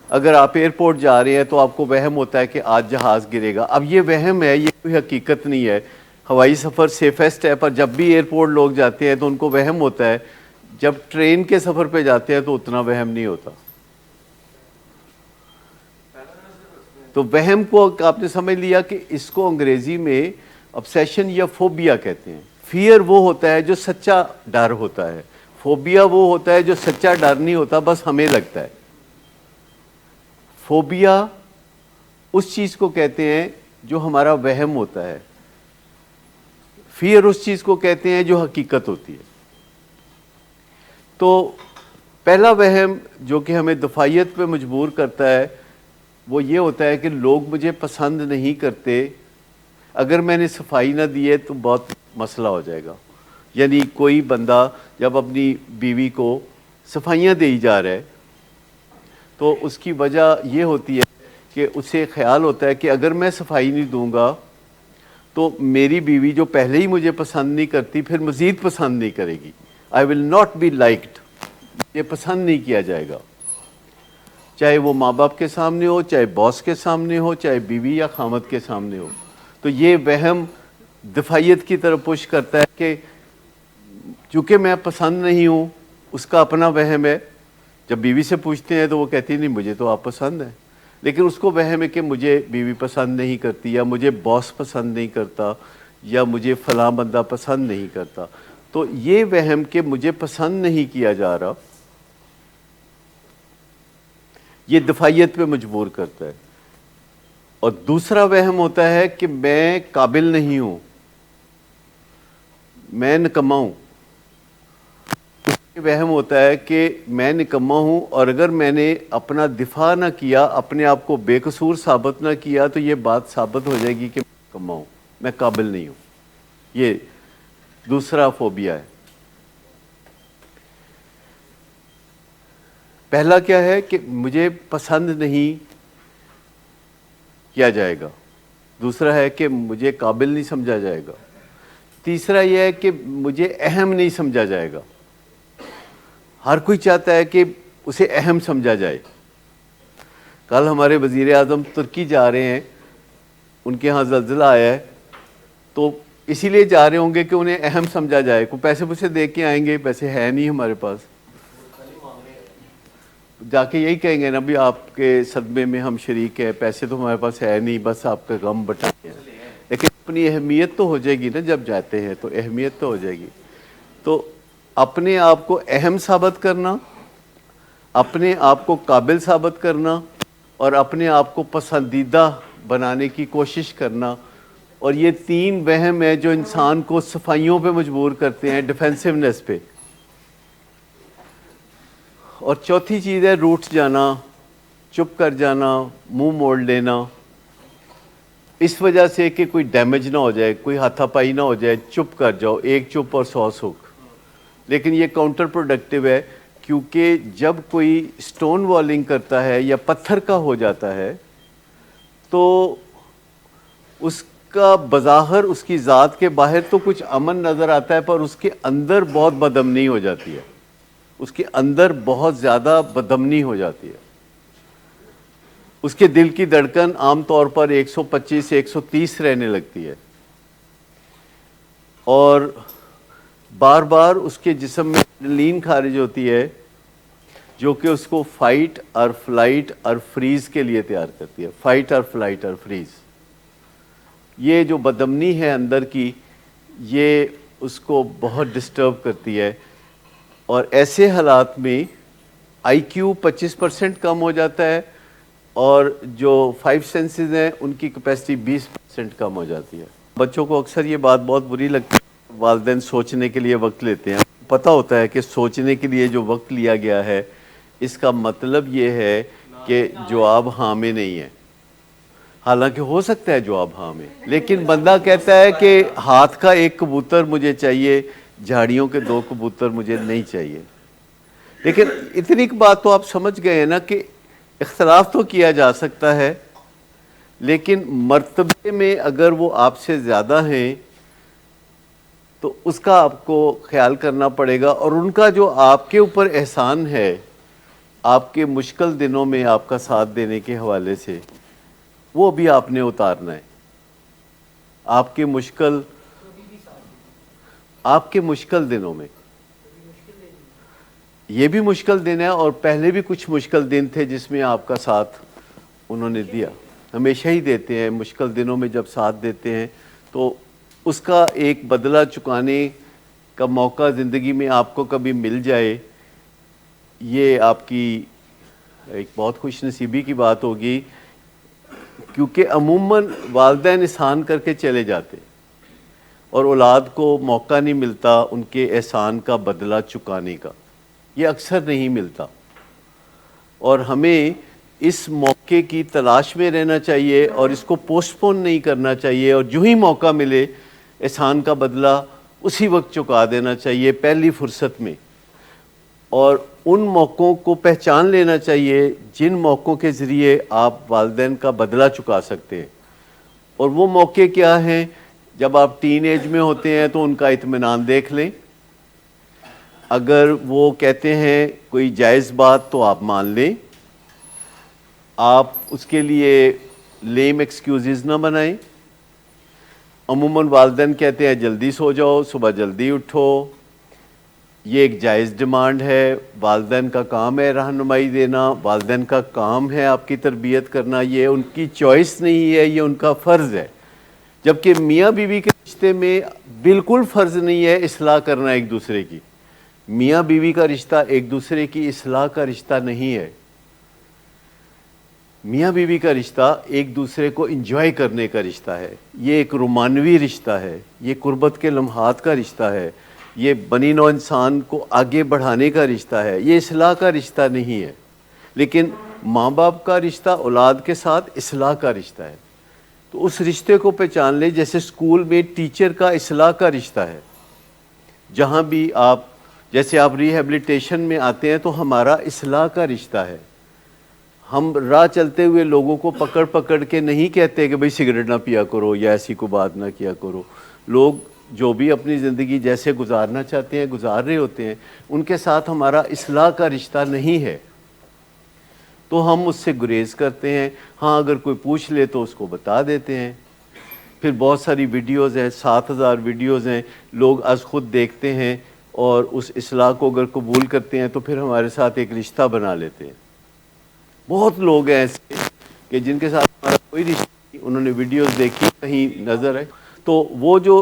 اگر آپ ایئرپورٹ جا رہے ہیں تو آپ کو وہم ہوتا ہے کہ آج جہاز گرے گا. اب یہ وہم ہے، یہ کوئی حقیقت نہیں ہے. ہوائی سفر سیفسٹ ہے، پر جب بھی ایئرپورٹ لوگ جاتے ہیں تو ان کو وہم ہوتا ہے. جب ٹرین کے سفر پہ جاتے ہیں تو اتنا وہم نہیں ہوتا. تو وہم کو آپ نے سمجھ لیا کہ اس کو انگریزی میں obsession یا فوبیا کہتے ہیں. فیئر وہ ہوتا ہے جو سچا ڈر ہوتا ہے، فوبیا وہ ہوتا ہے جو سچا ڈر نہیں ہوتا، بس ہمیں لگتا ہے. فوبیا اس چیز کو کہتے ہیں جو ہمارا وہم ہوتا ہے، فیئر اس چیز کو کہتے ہیں جو حقیقت ہوتی ہے. تو پہلا وہم جو کہ ہمیں دفاعیت پہ مجبور کرتا ہے وہ یہ ہوتا ہے کہ لوگ مجھے پسند نہیں کرتے، اگر میں نے صفائی نہ دی ہے تو بہت مسئلہ ہو جائے گا. یعنی کوئی بندہ جب اپنی بیوی کو صفائیاں دے جا رہا ہے تو اس کی وجہ یہ ہوتی ہے کہ اسے خیال ہوتا ہے کہ اگر میں صفائی نہیں دوں گا تو میری بیوی جو پہلے ہی مجھے پسند نہیں کرتی پھر مزید پسند نہیں کرے گی. آئی ول ناٹ بی لائکڈ، یہ پسند نہیں کیا جائے گا، چاہے وہ ماں باپ کے سامنے ہو، چاہے باس کے سامنے ہو، چاہے بیوی یا خامد کے سامنے ہو. تو یہ وہم دفاعیت کی طرف پش کرتا ہے کہ چونکہ میں پسند نہیں ہوں، اس کا اپنا وہم ہے. جب بیوی سے پوچھتے ہیں تو وہ کہتی نہیں مجھے تو آپ پسند ہیں، لیکن اس کو وہم ہے کہ مجھے بیوی پسند نہیں کرتی، یا مجھے باس پسند نہیں کرتا، یا مجھے فلاں بندہ پسند نہیں کرتا. تو یہ وہم کہ مجھے پسند نہیں کیا جا رہا، یہ دفاعیت پہ مجبور کرتا ہے. اور دوسرا وہم ہوتا ہے کہ میں قابل نہیں ہوں، میں نکما ہوں. یہ وہم ہوتا ہے کہ میں نکما ہوں، اور اگر میں نے اپنا دفاع نہ کیا، اپنے آپ کو بے قصور ثابت نہ کیا تو یہ بات ثابت ہو جائے گی کہ میں نکما ہوں، میں قابل نہیں ہوں. یہ دوسرا فوبیا ہے. پہلا کیا ہے کہ مجھے پسند نہیں کیا جائے گا، دوسرا ہے کہ مجھے قابل نہیں سمجھا جائے گا، تیسرا یہ ہے کہ مجھے اہم نہیں سمجھا جائے گا. ہر کوئی چاہتا ہے کہ اسے اہم سمجھا جائے. کل ہمارے وزیر اعظم ترکی جا رہے ہیں، ان کے ہاں زلزلہ آیا ہے، تو اسی لیے جا رہے ہوں گے کہ انہیں اہم سمجھا جائے. کوئی پیسے پوسے دے کے آئیں گے، پیسے ہے نہیں ہمارے پاس، جا کے یہی کہیں گے نا بھی آپ کے صدمے میں ہم شریک ہیں، پیسے تو ہمارے پاس ہے نہیں، بس آپ کا غم بٹائیں. لیکن اپنی اہمیت تو ہو جائے گی نا، جب جاتے ہیں تو اہمیت تو ہو جائے گی. تو اپنے آپ کو اہم ثابت کرنا، اپنے آپ کو قابل ثابت کرنا، اور اپنے آپ کو پسندیدہ بنانے کی کوشش کرنا، اور یہ تین وہم ہیں جو انسان کو صفائیوں پہ مجبور کرتے ہیں، ڈیفینسونیس پہ. اور چوتھی چیز ہے روٹھ جانا، چپ کر جانا، منہ موڑ لینا، اس وجہ سے کہ کوئی ڈیمیج نہ ہو جائے، کوئی ہاتھا پائی نہ ہو جائے. چپ کر جاؤ، ایک چپ اور 100 سکھ. لیکن یہ کاؤنٹر پروڈکٹیو ہے، کیونکہ جب کوئی سٹون والنگ کرتا ہے یا پتھر کا ہو جاتا ہے تو اس کا بظاہر اس کی ذات کے باہر تو کچھ امن نظر آتا ہے، پر اس کے اندر بہت بدامنی ہو جاتی ہے، اس کے اندر بہت زیادہ بدامنی ہو جاتی ہے. اس کے دل کی دھڑکن عام طور پر 125 سے 130 رہنے لگتی ہے، اور بار بار اس کے جسم میں ایڈرینلین خارج ہوتی ہے جو کہ اس کو فائٹ اور فلائٹ اور فریز کے لیے تیار کرتی ہے. فائٹ اور فلائٹ اور فریز، یہ جو بدامنی ہے اندر کی، یہ اس کو بہت ڈسٹرب کرتی ہے. اور ایسے حالات میں آئی کیو 25% کم ہو جاتا ہے، اور جو 5 سینسز ہیں ان کی کیپیسٹی 20% کم ہو جاتی ہے. بچوں کو اکثر یہ بات بہت بری لگتی ہے، والدین سوچنے کے لیے وقت لیتے ہیں. پتہ ہوتا ہے کہ سوچنے کے لیے جو وقت لیا گیا ہے اس کا مطلب یہ ہے کہ جواب ہاں میں نہیں ہے. حالانکہ ہو سکتا ہے جواب ہاں میں، لیکن بندہ کہتا ہے کہ ہاتھ کا ایک کبوتر مجھے چاہیے، جھاڑیوں کے 2 کبوتر مجھے نہیں چاہیے. لیکن اتنی بات تو آپ سمجھ گئے ہیں نا کہ اختلاف تو کیا جا سکتا ہے، لیکن مرتبے میں اگر وہ آپ سے زیادہ ہیں تو اس کا آپ کو خیال کرنا پڑے گا. اور ان کا جو آپ کے اوپر احسان ہے آپ کے مشکل دنوں میں آپ کا ساتھ دینے کے حوالے سے، وہ بھی آپ نے اتارنا ہے. آپ کے مشکل دنوں میں یہ بھی مشکل دن ہے، اور پہلے بھی کچھ مشکل دن تھے جس میں آپ کا ساتھ انہوں نے دیا. ہمیشہ ہی دیتے ہیں، مشکل دنوں میں جب ساتھ دیتے ہیں تو اس کا ایک بدلہ چکانے کا موقع زندگی میں آپ کو کبھی مل جائے، یہ آپ کی ایک بہت خوش نصیبی کی بات ہوگی. کیونکہ عموماً والدین احسان کر کے چلے جاتے اور اولاد کو موقع نہیں ملتا ان کے احسان کا بدلہ چکانے کا. یہ اکثر نہیں ملتا، اور ہمیں اس موقع کی تلاش میں رہنا چاہیے اور اس کو پوسٹ پون نہیں کرنا چاہیے، اور جو ہی موقع ملے احسان کا بدلہ اسی وقت چکا دینا چاہیے، پہلی فرصت میں، اور ان موقعوں کو پہچان لینا چاہیے جن موقعوں کے ذریعے آپ والدین کا بدلہ چکا سکتے ہیں۔ اور وہ موقع کیا ہیں؟ جب آپ ٹین ایج میں ہوتے ہیں تو ان کا اطمینان دیکھ لیں، اگر وہ کہتے ہیں کوئی جائز بات تو آپ مان لیں، آپ اس کے لیے لیم ایکسکیوزز نہ بنائیں۔ عموماً والدین کہتے ہیں جلدی سو جاؤ، صبح جلدی اٹھو، یہ ایک جائز ڈیمانڈ ہے، والدین کا کام ہے رہنمائی دینا، والدین کا کام ہے آپ کی تربیت کرنا، یہ ان کی چوائس نہیں ہے، یہ ان کا فرض ہے۔ جبکہ میاں بیوی کے رشتے میں بالکل فرض نہیں ہے اصلاح کرنا ایک دوسرے کی۔ میاں بیوی کا رشتہ ایک دوسرے کی اصلاح کا رشتہ نہیں ہے، میاں بیوی کا رشتہ ایک دوسرے کو انجوائے کرنے کا رشتہ ہے، یہ ایک رومانوی رشتہ ہے، یہ قربت کے لمحات کا رشتہ ہے، یہ بنی نوع انسان کو آگے بڑھانے کا رشتہ ہے، یہ اصلاح کا رشتہ نہیں ہے۔ لیکن ماں باپ کا رشتہ اولاد کے ساتھ اصلاح کا رشتہ ہے، تو اس رشتے کو پہچان لیں۔ جیسے اسکول میں ٹیچر کا اصلاح کا رشتہ ہے، جہاں بھی جیسے آپ ریہیبلیٹیشن میں آتے ہیں تو ہمارا اصلاح کا رشتہ ہے۔ ہم راہ چلتے ہوئے لوگوں کو پکڑ پکڑ کے نہیں کہتے کہ بھئی سگریٹ نہ پیا کرو یا ایسی کو بات نہ کیا کرو۔ لوگ جو بھی اپنی زندگی جیسے گزارنا چاہتے ہیں گزار رہے ہوتے ہیں، ان کے ساتھ ہمارا اصلاح کا رشتہ نہیں ہے، تو ہم اس سے گریز کرتے ہیں۔ ہاں اگر کوئی پوچھ لے تو اس کو بتا دیتے ہیں۔ پھر بہت ساری ویڈیوز ہیں، 7,000 ویڈیوز ہیں، لوگ از خود دیکھتے ہیں اور اس اصلاح کو اگر قبول کرتے ہیں تو پھر ہمارے ساتھ ایک رشتہ بنا لیتے ہیں۔ بہت لوگ ہیں ایسے کہ جن کے ساتھ ہمارا کوئی رشتہ نہیں، انہوں نے ویڈیوز دیکھی، کہیں نظر ہے، تو وہ جو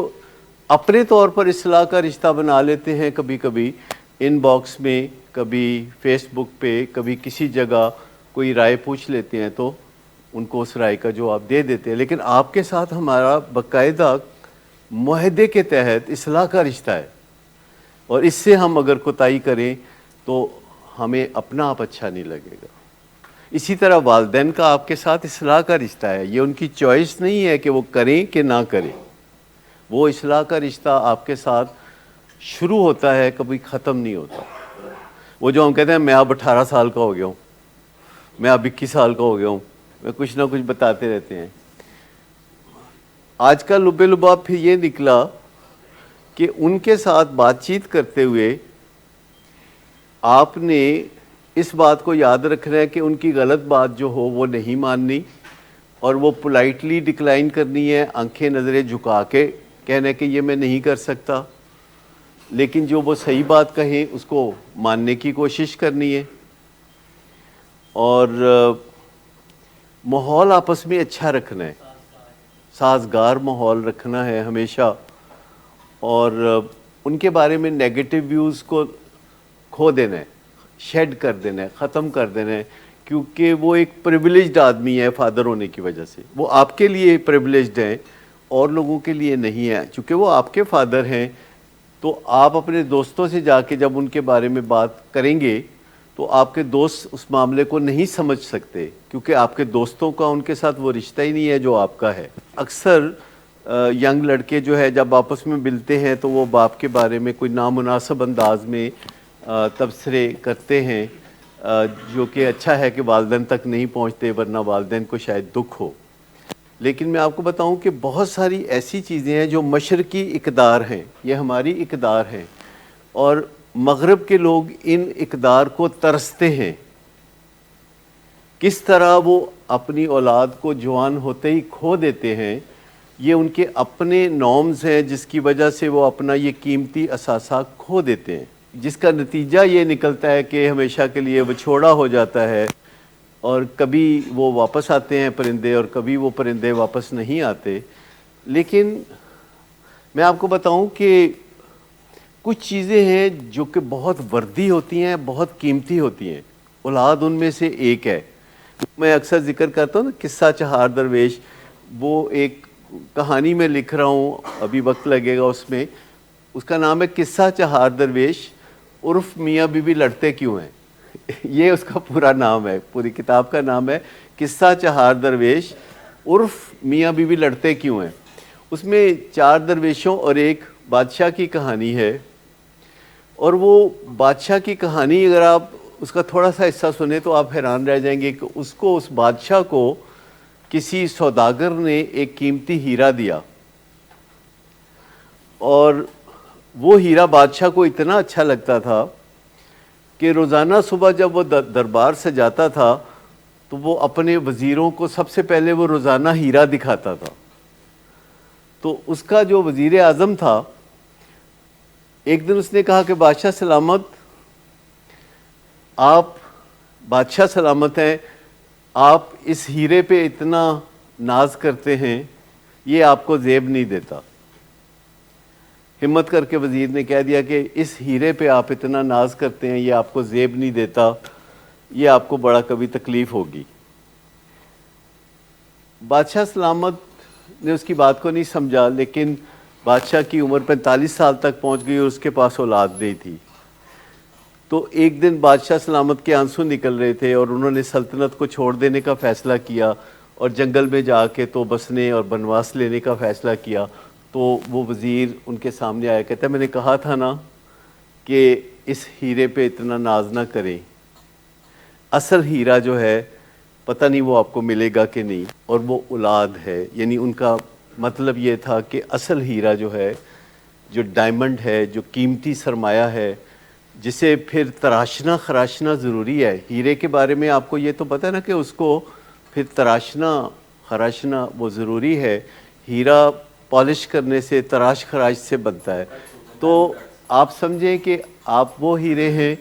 اپنے طور پر اصلاح کا رشتہ بنا لیتے ہیں، کبھی کبھی ان باکس میں، کبھی فیس بک پہ، کبھی کسی جگہ کوئی رائے پوچھ لیتے ہیں تو ان کو اس رائے کا جواب دے دیتے ہیں، لیکن آپ کے ساتھ ہمارا باقاعدہ معاہدے کے تحت اصلاح کا رشتہ ہے، اور اس سے ہم اگر کوتاہی کریں تو ہمیں اپنا آپ اچھا نہیں لگے گا۔ اسی طرح والدین کا آپ کے ساتھ اصلاح کا رشتہ ہے، یہ ان کی چوائس نہیں ہے کہ وہ کریں کہ نہ کریں۔ وہ اصلاح کا رشتہ آپ کے ساتھ شروع ہوتا ہے، کبھی ختم نہیں ہوتا۔ وہ جو ہم کہتے ہیں میں اب 18 سال کا ہو گیا ہوں، میں اب 21 سال کا ہو گیا ہوں، میں کچھ نہ کچھ بتاتے رہتے ہیں۔ آج کا لبے لباب پھر یہ نکلا کہ ان کے ساتھ بات چیت کرتے ہوئے آپ نے اس بات کو یاد رکھنا ہے کہ ان کی غلط بات جو ہو وہ نہیں ماننی، اور وہ پولائٹلی ڈکلائن کرنی ہے، آنکھیں نظریں جھکا کے کہنا ہے کہ یہ میں نہیں کر سکتا، لیکن جو وہ صحیح بات کہیں اس کو ماننے کی کوشش کرنی ہے، اور ماحول آپس میں اچھا رکھنا ہے، سازگار ماحول رکھنا ہے ہمیشہ، اور ان کے بارے میں نیگیٹو ویوز کو کھو دینا ہے، شیڈ کر دینا ہے، ختم کر دینا ہے، کیونکہ وہ ایک پریویلیجڈ آدمی ہے فادر ہونے کی وجہ سے، وہ آپ کے لیے پریویلیجڈ ہیں اور لوگوں کے لیے نہیں ہے۔ چونکہ وہ آپ کے فادر ہیں تو آپ اپنے دوستوں سے جا کے جب ان کے بارے میں بات کریں گے تو آپ کے دوست اس معاملے کو نہیں سمجھ سکتے، کیونکہ آپ کے دوستوں کا ان کے ساتھ وہ رشتہ ہی نہیں ہے جو آپ کا ہے۔ اکثر ینگ لڑکے جو ہے جب آپس میں ملتے ہیں تو وہ باپ کے بارے میں کوئی نامناسب انداز میں تبصرے کرتے ہیں، جو کہ اچھا ہے کہ والدین تک نہیں پہنچتے، ورنہ والدین کو شاید دکھ ہو۔ لیکن میں آپ کو بتاؤں کہ بہت ساری ایسی چیزیں ہیں جو مشرقی اقدار ہیں، یہ ہماری اقدار ہیں، اور مغرب کے لوگ ان اقدار کو ترستے ہیں۔ کس طرح وہ اپنی اولاد کو جوان ہوتے ہی کھو دیتے ہیں، یہ ان کے اپنے نارمز ہیں جس کی وجہ سے وہ اپنا یہ قیمتی اثاثہ کھو دیتے ہیں، جس کا نتیجہ یہ نکلتا ہے کہ ہمیشہ کے لیے وچھوڑا ہو جاتا ہے، اور کبھی وہ واپس آتے ہیں پرندے اور کبھی وہ پرندے واپس نہیں آتے۔ لیکن میں آپ کو بتاؤں کہ کچھ چیزیں ہیں جو کہ بہت وردی ہوتی ہیں، بہت قیمتی ہوتی ہیں، اولاد ان میں سے ایک ہے۔ میں اکثر ذکر کرتا ہوں نا قصہ چہار درویش، وہ ایک کہانی میں لکھ رہا ہوں، ابھی وقت لگے گا اس میں، اس کا نام ہے قصہ چہار درویش۔ عرف میاں بیوی لڑتے کیوں ہیں یہ اس کا پورا نام ہے، پوری کتاب کا نام ہے قصہ چہار درویش عرف میاں بیوی لڑتے کیوں ہیں۔ اس میں 4 درویشوں اور ایک بادشاہ کی کہانی ہے، اور وہ بادشاہ کی کہانی اگر آپ اس کا تھوڑا سا حصہ سنیں تو آپ حیران رہ جائیں گے کہ اس بادشاہ کو کسی سوداگر نے ایک قیمتی ہیرا دیا، اور وہ ہیرا بادشاہ کو اتنا اچھا لگتا تھا کہ روزانہ صبح جب وہ دربار سے جاتا تھا تو وہ اپنے وزیروں کو سب سے پہلے وہ روزانہ ہیرا دکھاتا تھا۔ تو اس کا جو وزیر اعظم تھا، ایک دن اس نے کہا کہ بادشاہ سلامت، آپ بادشاہ سلامت ہیں، آپ اس ہیرے پہ اتنا ناز کرتے ہیں، یہ آپ کو زیب نہیں دیتا۔ ہمت کر کے وزیر نے کہہ دیا کہ اس ہیرے پہ آپ اتنا ناز کرتے ہیں، یہ آپ کو زیب نہیں دیتا، یہ آپ کو بڑا کبھی تکلیف ہوگی۔ بادشاہ سلامت نے اس کی بات کو نہیں سمجھا، لیکن بادشاہ کی عمر 45 سال تک پہنچ گئی اور اس کے پاس اولاد نہیں تھی۔ تو ایک دن بادشاہ سلامت کے آنسو نکل رہے تھے اور انہوں نے سلطنت کو چھوڑ دینے کا فیصلہ کیا اور جنگل میں جا کے تو بسنے اور بنواس لینے کا فیصلہ کیا۔ تو وہ وزیر ان کے سامنے آیا، کہتا ہے میں نے کہا تھا نا کہ اس ہیرے پہ اتنا ناز نہ کریں، اصل ہیرا جو ہے پتہ نہیں وہ آپ کو ملے گا کہ نہیں، اور وہ اولاد ہے۔ یعنی ان کا مطلب یہ تھا کہ اصل ہیرا جو ہے، جو ڈائمنڈ ہے، جو قیمتی سرمایہ ہے، جسے پھر تراشنا خراشنا ضروری ہے۔ ہیرے کے بارے میں آپ کو یہ تو پتہ ہے نا کہ اس کو پھر تراشنا خراشنا وہ ضروری ہے۔ ہیرا پالش کرنے سے، تراش خراش سے بنتا ہے۔ تو آپ سمجھیں کہ آپ وہ ہیرے ہیں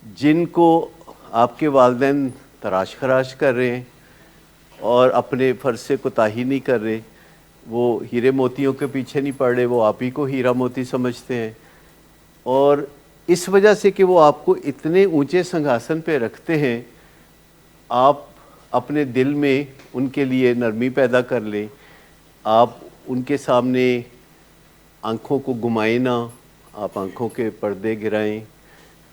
جن کو آپ کے والدین تراش خراش کر رہے ہیں اور اپنے فرض سے کوتاہی نہیں کر رہے، وہ ہیرے موتیوں کے پیچھے نہیں پڑ رہے، وہ آپ ہی کو ہیرا موتی سمجھتے ہیں، اور اس وجہ سے کہ وہ آپ کو اتنے اونچے سنگھاسن پہ رکھتے ہیں، آپ اپنے دل میں ان کے لیے نرمی پیدا کر لیں، آپ ان کے سامنے آنکھوں کو گھمائیں نہ، آپ آنکھوں کے پردے گرائیں،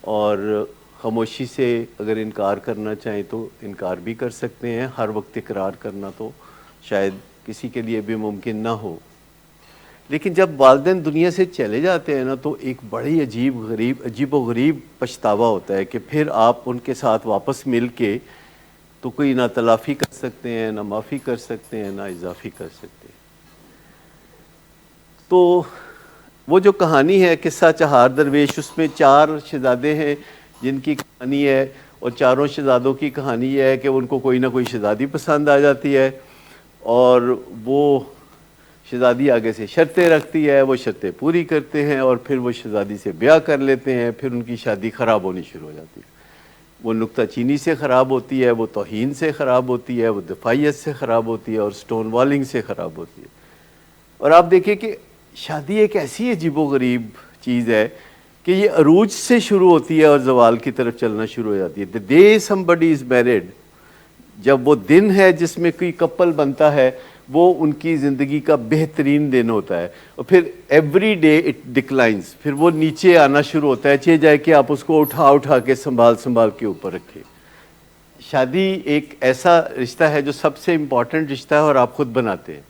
اور خاموشی سے اگر انکار کرنا چاہیں تو انکار بھی کر سکتے ہیں۔ ہر وقت اقرار کرنا تو شاید کسی کے لیے بھی ممکن نہ ہو، لیکن جب والدین دنیا سے چلے جاتے ہیں نا تو ایک بڑی عجیب و غریب پچھتاوا ہوتا ہے کہ پھر آپ ان کے ساتھ واپس مل کے تو کوئی نہ تلافی کر سکتے ہیں، نہ معافی کر سکتے ہیں، نہ اضافی کر سکتے ہیں۔ تو وہ جو کہانی ہے قصہ چہار درویش، اس میں 4 شہزادے ہیں جن کی کہانی ہے، اور چاروں شہزادوں کی کہانی یہ ہے کہ ان کو کوئی نہ کوئی شہزادی پسند آ جاتی ہے، اور وہ شہزادی آگے سے شرطیں رکھتی ہے، وہ شرطیں پوری کرتے ہیں، اور پھر وہ شہزادی سے بیاہ کر لیتے ہیں، پھر ان کی شادی خراب ہونی شروع ہو جاتی ہے۔ وہ نکتہ چینی سے خراب ہوتی ہے، وہ توہین سے خراب ہوتی ہے، وہ دفاعیت سے خراب ہوتی ہے، اور سٹون والنگ سے خراب ہوتی ہے۔ اور آپ دیکھیں کہ شادی ایک ایسی عجیب و غریب چیز ہے کہ یہ عروج سے شروع ہوتی ہے اور زوال کی طرف چلنا شروع ہو جاتی ہے۔ The day somebody is married، جب وہ دن ہے جس میں کوئی کپل بنتا ہے، وہ ان کی زندگی کا بہترین دن ہوتا ہے، اور پھر ایوری ڈے اٹ ڈکلائنز، پھر وہ نیچے آنا شروع ہوتا ہے، چاہے جائے کہ آپ اس کو اٹھا کے سنبھال کے اوپر رکھیں۔ شادی ایک ایسا رشتہ ہے جو سب سے امپورٹنٹ رشتہ ہے، اور آپ خود بناتے ہیں۔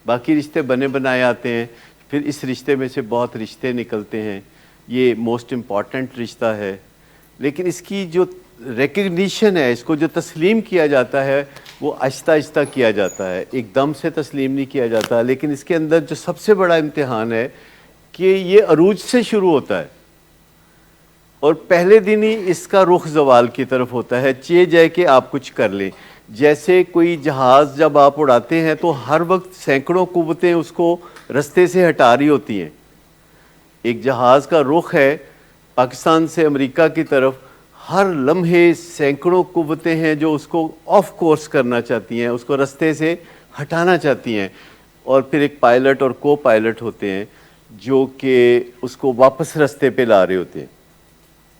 باقی رشتے بنے بنائے آتے ہیں، پھر اس رشتے میں سے بہت رشتے نکلتے ہیں، یہ موسٹ امپورٹنٹ رشتہ ہے، لیکن اس کی جو ریکگنیشن ہے، اس کو جو تسلیم کیا جاتا ہے، وہ آہستہ آہستہ کیا جاتا ہے، ایک دم سے تسلیم نہیں کیا جاتا۔ لیکن اس کے اندر جو سب سے بڑا امتحان ہے کہ یہ عروج سے شروع ہوتا ہے، اور پہلے دن ہی اس کا رخ زوال کی طرف ہوتا ہے، چاہے جائے کہ آپ کچھ کر لیں۔ جیسے کوئی جہاز جب آپ اڑاتے ہیں تو ہر وقت سینکڑوں قوتیں اس کو رستے سے ہٹا رہی ہوتی ہیں۔ ایک جہاز کا رخ ہے پاکستان سے امریکہ کی طرف، ہر لمحے سینکڑوں قوتیں ہیں جو اس کو آف کورس کرنا چاہتی ہیں، اس کو رستے سے ہٹانا چاہتی ہیں، اور پھر ایک پائلٹ اور کو پائلٹ ہوتے ہیں جو کہ اس کو واپس رستے پہ لا رہے ہوتے ہیں۔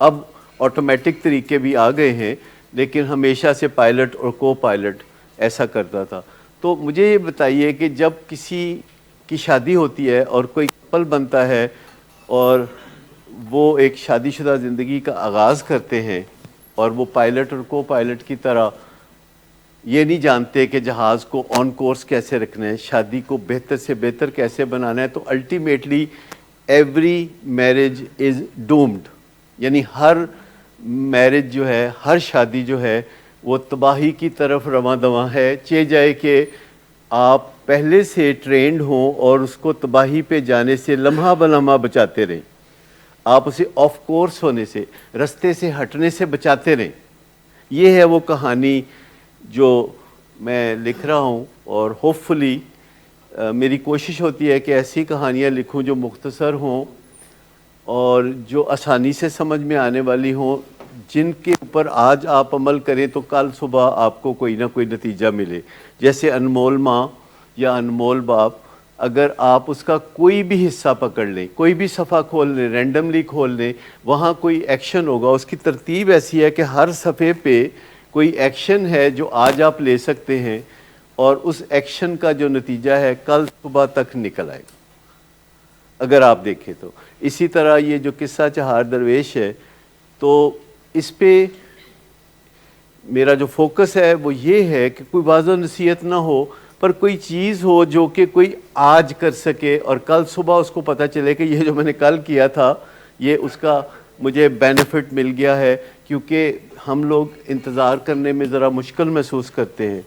اب آٹومیٹک طریقے بھی آ گئے ہیں، لیکن ہمیشہ سے پائلٹ اور کو پائلٹ ایسا کرتا تھا۔ تو مجھے یہ بتائیے کہ جب کسی کی شادی ہوتی ہے اور کوئی کپل بنتا ہے اور وہ ایک شادی شدہ زندگی کا آغاز کرتے ہیں اور وہ پائلٹ اور کو پائلٹ کی طرح یہ نہیں جانتے کہ جہاز کو آن کورس کیسے رکھنا ہے، شادی کو بہتر سے بہتر کیسے بنانا ہے، تو ultimately every marriage is doomed. یعنی ہر میرج جو ہے، ہر شادی جو ہے وہ تباہی کی طرف رواں دواں ہے. چاہے جائے کہ آپ پہلے سے ٹرینڈ ہوں اور اس کو تباہی پہ جانے سے لمحہ بلمحہ بچاتے رہیں، آپ اسے آف کورس ہونے سے، رستے سے ہٹنے سے بچاتے رہیں. یہ ہے وہ کہانی جو میں لکھ رہا ہوں، اور ہوپ فلی میری کوشش ہوتی ہے کہ ایسی کہانیاں لکھوں جو مختصر ہوں اور جو آسانی سے سمجھ میں آنے والی ہوں، جن کے اوپر آج آپ عمل کریں تو کل صبح آپ کو کوئی نہ کوئی نتیجہ ملے. جیسے انمول ماں یا انمول باپ، اگر آپ اس کا کوئی بھی حصہ پکڑ لیں، کوئی بھی صفحہ کھول لیں، رینڈملی کھول لیں، وہاں کوئی ایکشن ہوگا. اس کی ترتیب ایسی ہے کہ ہر صفحے پہ کوئی ایکشن ہے جو آج آپ لے سکتے ہیں، اور اس ایکشن کا جو نتیجہ ہے کل صبح تک نکل آئے گا اگر آپ دیکھیں تو. اسی طرح یہ جو قصہ چہار درویش ہے، تو اس پہ میرا جو فوکس ہے وہ یہ ہے کہ کوئی واضح و نصیحت نہ ہو، پر کوئی چیز ہو جو کہ کوئی آج کر سکے اور کل صبح اس کو پتہ چلے کہ یہ جو میں نے کل کیا تھا یہ اس کا مجھے بینیفٹ مل گیا ہے. کیونکہ ہم لوگ انتظار کرنے میں ذرا مشکل محسوس کرتے ہیں.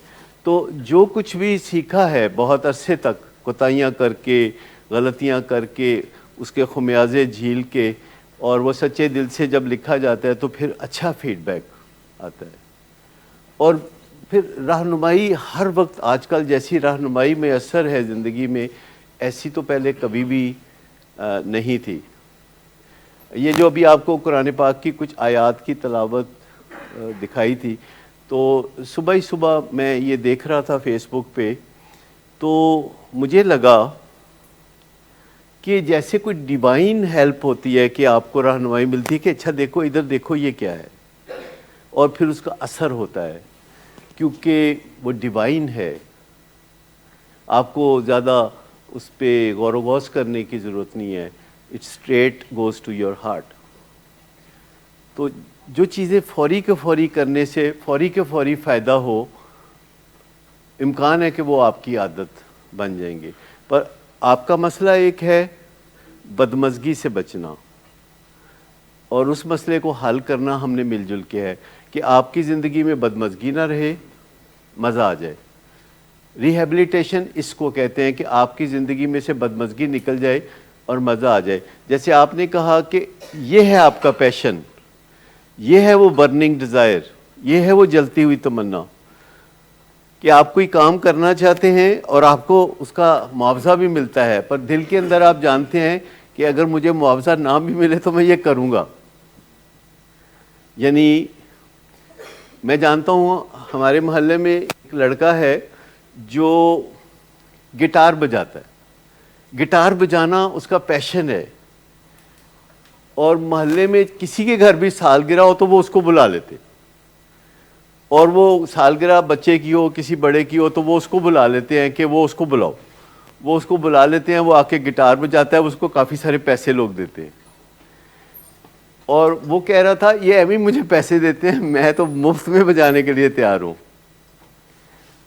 تو جو کچھ بھی سیکھا ہے بہت عرصے تک، کوتاہیاں کر کے، غلطیاں کر کے، اس کے خمیازے جھیل کے، اور وہ سچے دل سے جب لکھا جاتا ہے تو پھر اچھا فیڈ بیک آتا ہے. اور پھر رہنمائی ہر وقت آج کل جیسی رہنمائی میسر ہے زندگی میں، ایسی تو پہلے کبھی بھی نہیں تھی. یہ جو ابھی آپ کو قرآن پاک کی کچھ آیات کی تلاوت دکھائی تھی، تو صبح ہی صبح میں یہ دیکھ رہا تھا فیس بک پہ، تو مجھے لگا کہ جیسے کوئی ڈیوائن ہیلپ ہوتی ہے کہ آپ کو رہنمائی ملتی ہے کہ اچھا دیکھو ادھر دیکھو یہ کیا ہے، اور پھر اس کا اثر ہوتا ہے کیونکہ وہ ڈیوائن ہے. آپ کو زیادہ اس پہ غور و غوص کرنے کی ضرورت نہیں ہے. It straight goes to your heart. تو جو چیزیں فوری کے فوری کرنے سے فوری کے فوری فائدہ ہو، امکان ہے کہ وہ آپ کی عادت بن جائیں گے. پر آپ کا مسئلہ ایک ہے بدمزگی سے بچنا، اور اس مسئلے کو حل کرنا ہم نے مل جل کے ہے کہ آپ کی زندگی میں بدمزگی نہ رہے، مزہ آ جائے. ریہیبلیٹیشن اس کو کہتے ہیں کہ آپ کی زندگی میں سے بدمزگی نکل جائے اور مزہ آ جائے. جیسے آپ نے کہا کہ یہ ہے آپ کا پیشن، یہ ہے وہ برننگ ڈیزائر، یہ ہے وہ جلتی ہوئی تمنا کہ آپ کوئی کام کرنا چاہتے ہیں اور آپ کو اس کا معاوضہ بھی ملتا ہے، پر دل کے اندر آپ جانتے ہیں کہ اگر مجھے معاوضہ نہ بھی ملے تو میں یہ کروں گا. یعنی میں جانتا ہوں ہمارے محلے میں ایک لڑکا ہے جو گٹار بجاتا ہے. گٹار بجانا اس کا پیشن ہے، اور محلے میں کسی کے گھر بھی سالگرہ ہو تو وہ اس کو بلا لیتے، اور وہ سالگرہ بچے کی ہو کسی بڑے کی ہو تو وہ اس کو بلا لیتے ہیں کہ وہ اس کو بلاؤ. وہ اس کو بلا لیتے ہیں، وہ آ کے گٹار بجاتا ہے، اس کو کافی سارے پیسے لوگ دیتے ہیں. اور وہ کہہ رہا تھا یہ ایویں مجھے پیسے دیتے ہیں، میں تو مفت میں بجانے کے لیے تیار ہوں.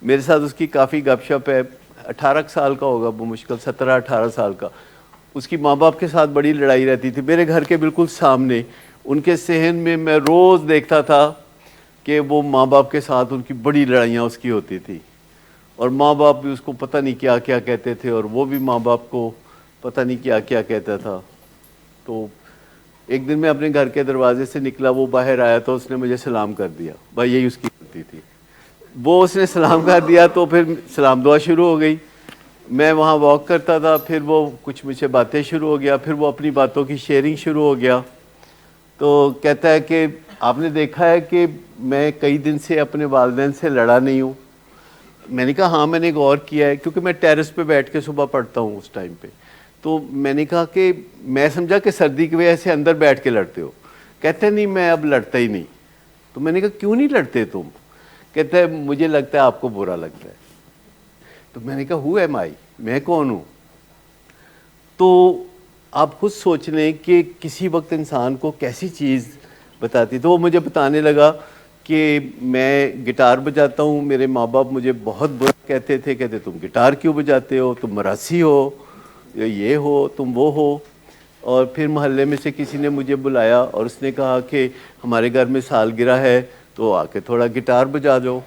میرے ساتھ اس کی کافی گپ شپ ہے. 18 سال کا ہوگا بمشکل، 17-18 سال کا. اس کی ماں باپ کے ساتھ بڑی لڑائی رہتی تھی، میرے گھر کے بالکل سامنے ان کے صحن میں میں روز دیکھتا تھا کہ وہ ماں باپ کے ساتھ ان کی بڑی لڑائیاں اس کی ہوتی تھی، اور ماں باپ بھی اس کو پتہ نہیں کیا کیا کہتے تھے، اور وہ بھی ماں باپ کو پتہ نہیں کیا کیا کہتا تھا. تو ایک دن میں اپنے گھر کے دروازے سے نکلا، وہ باہر آیا تو اس نے مجھے سلام کر دیا. بھائی یہی اس کی غلطی تھی، وہ اس نے سلام کر دیا تو پھر سلام دعا شروع ہو گئی. میں وہاں واک کرتا تھا، پھر وہ کچھ مجھ سے باتیں شروع ہو گیا، پھر وہ اپنی باتوں کی شیئرنگ شروع ہو گیا. تو کہتا ہے کہ آپ نے دیکھا ہے کہ میں کئی دن سے اپنے والدین سے لڑا نہیں ہوں. میں نے کہا ہاں میں نے غور کیا ہے، کیونکہ میں ٹیرس پہ بیٹھ کے صبح پڑھتا ہوں اس ٹائم پہ. تو میں نے کہا کہ میں سمجھا کہ سردی کی وجہ سے اندر بیٹھ کے لڑتے ہو. کہتے ہیں نہیں میں اب لڑتا ہی نہیں. تو میں نے کہا کیوں نہیں لڑتے تم؟ کہتا ہے مجھے لگتا ہے آپ کو برا لگتا ہے. تو میں نے کہا ہو ایم آئی، میں کون ہوں؟ تو آپ خود سوچ لیں کہ کسی وقت انسان کو کیسی چیز بتاتی. تو وہ مجھے بتانے لگا کہ میں گٹار بجاتا ہوں, میرے ماں باپ مجھے بہت برا کہتے تھے, کہتے تم گٹار کیوں بجاتے ہو, تم مراسی ہو, یہ ہو, تم وہ ہو. اور پھر محلے میں سے کسی نے مجھے بلایا اور اس نے کہا کہ ہمارے گھر میں سالگرہ ہے تو آ کے تھوڑا گٹار بجا دو.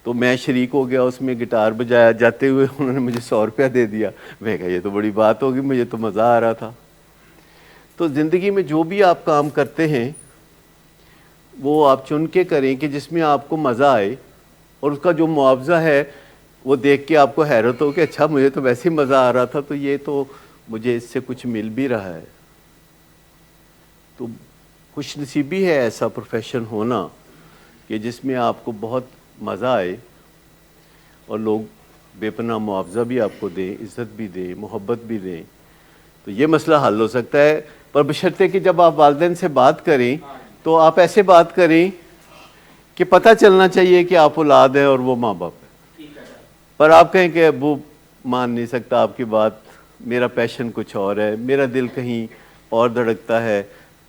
تو میں شریک ہو گیا اس میں, گٹار بجایا. جاتے ہوئے انہوں نے مجھے 100 روپیہ دے دیا. میں کہا یہ تو بڑی بات ہوگی, مجھے تو مزہ آ رہا تھا. تو زندگی میں جو بھی آپ کام کرتے ہیں وہ آپ چن کے کریں کہ جس میں آپ کو مزہ آئے, اور اس کا جو معاوضہ ہے وہ دیکھ کے آپ کو حیرت ہو کہ اچھا مجھے تو ویسے ہی مزہ آ رہا تھا, تو یہ تو مجھے اس سے کچھ مل بھی رہا ہے. تو خوش نصیبی ہے ایسا پروفیشن ہونا کہ جس میں آپ کو بہت مزہ آئے اور لوگ بے پناہ معاوضہ بھی آپ کو دیں, عزت بھی دیں, محبت بھی دیں. تو یہ مسئلہ حل ہو سکتا ہے, پر بشرطے کہ جب آپ والدین سے بات کریں تو آپ ایسے بات کریں کہ پتہ چلنا چاہیے کہ آپ اولاد ہیں اور وہ ماں باپ ہیں. پر آپ کہیں کہ ابو مان نہیں سکتا آپ کی بات, میرا پیشن کچھ اور ہے, میرا دل کہیں اور دھڑکتا ہے,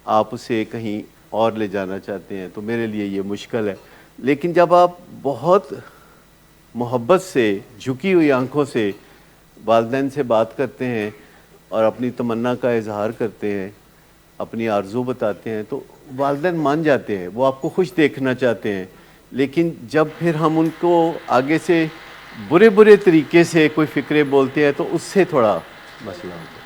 آپ اسے کہیں اور لے جانا چاہتے ہیں, تو میرے لیے یہ مشکل ہے. لیکن جب آپ بہت محبت سے, جھکی ہوئی آنکھوں سے والدین سے بات کرتے ہیں اور اپنی تمنا کا اظہار کرتے ہیں, اپنی آرزو بتاتے ہیں, تو والدین مان جاتے ہیں, وہ آپ کو خوش دیکھنا چاہتے ہیں. لیکن جب پھر ہم ان کو آگے سے برے طریقے سے کوئی فکرے بولتے ہیں تو اس سے تھوڑا مسئلہ ہوتا ہے.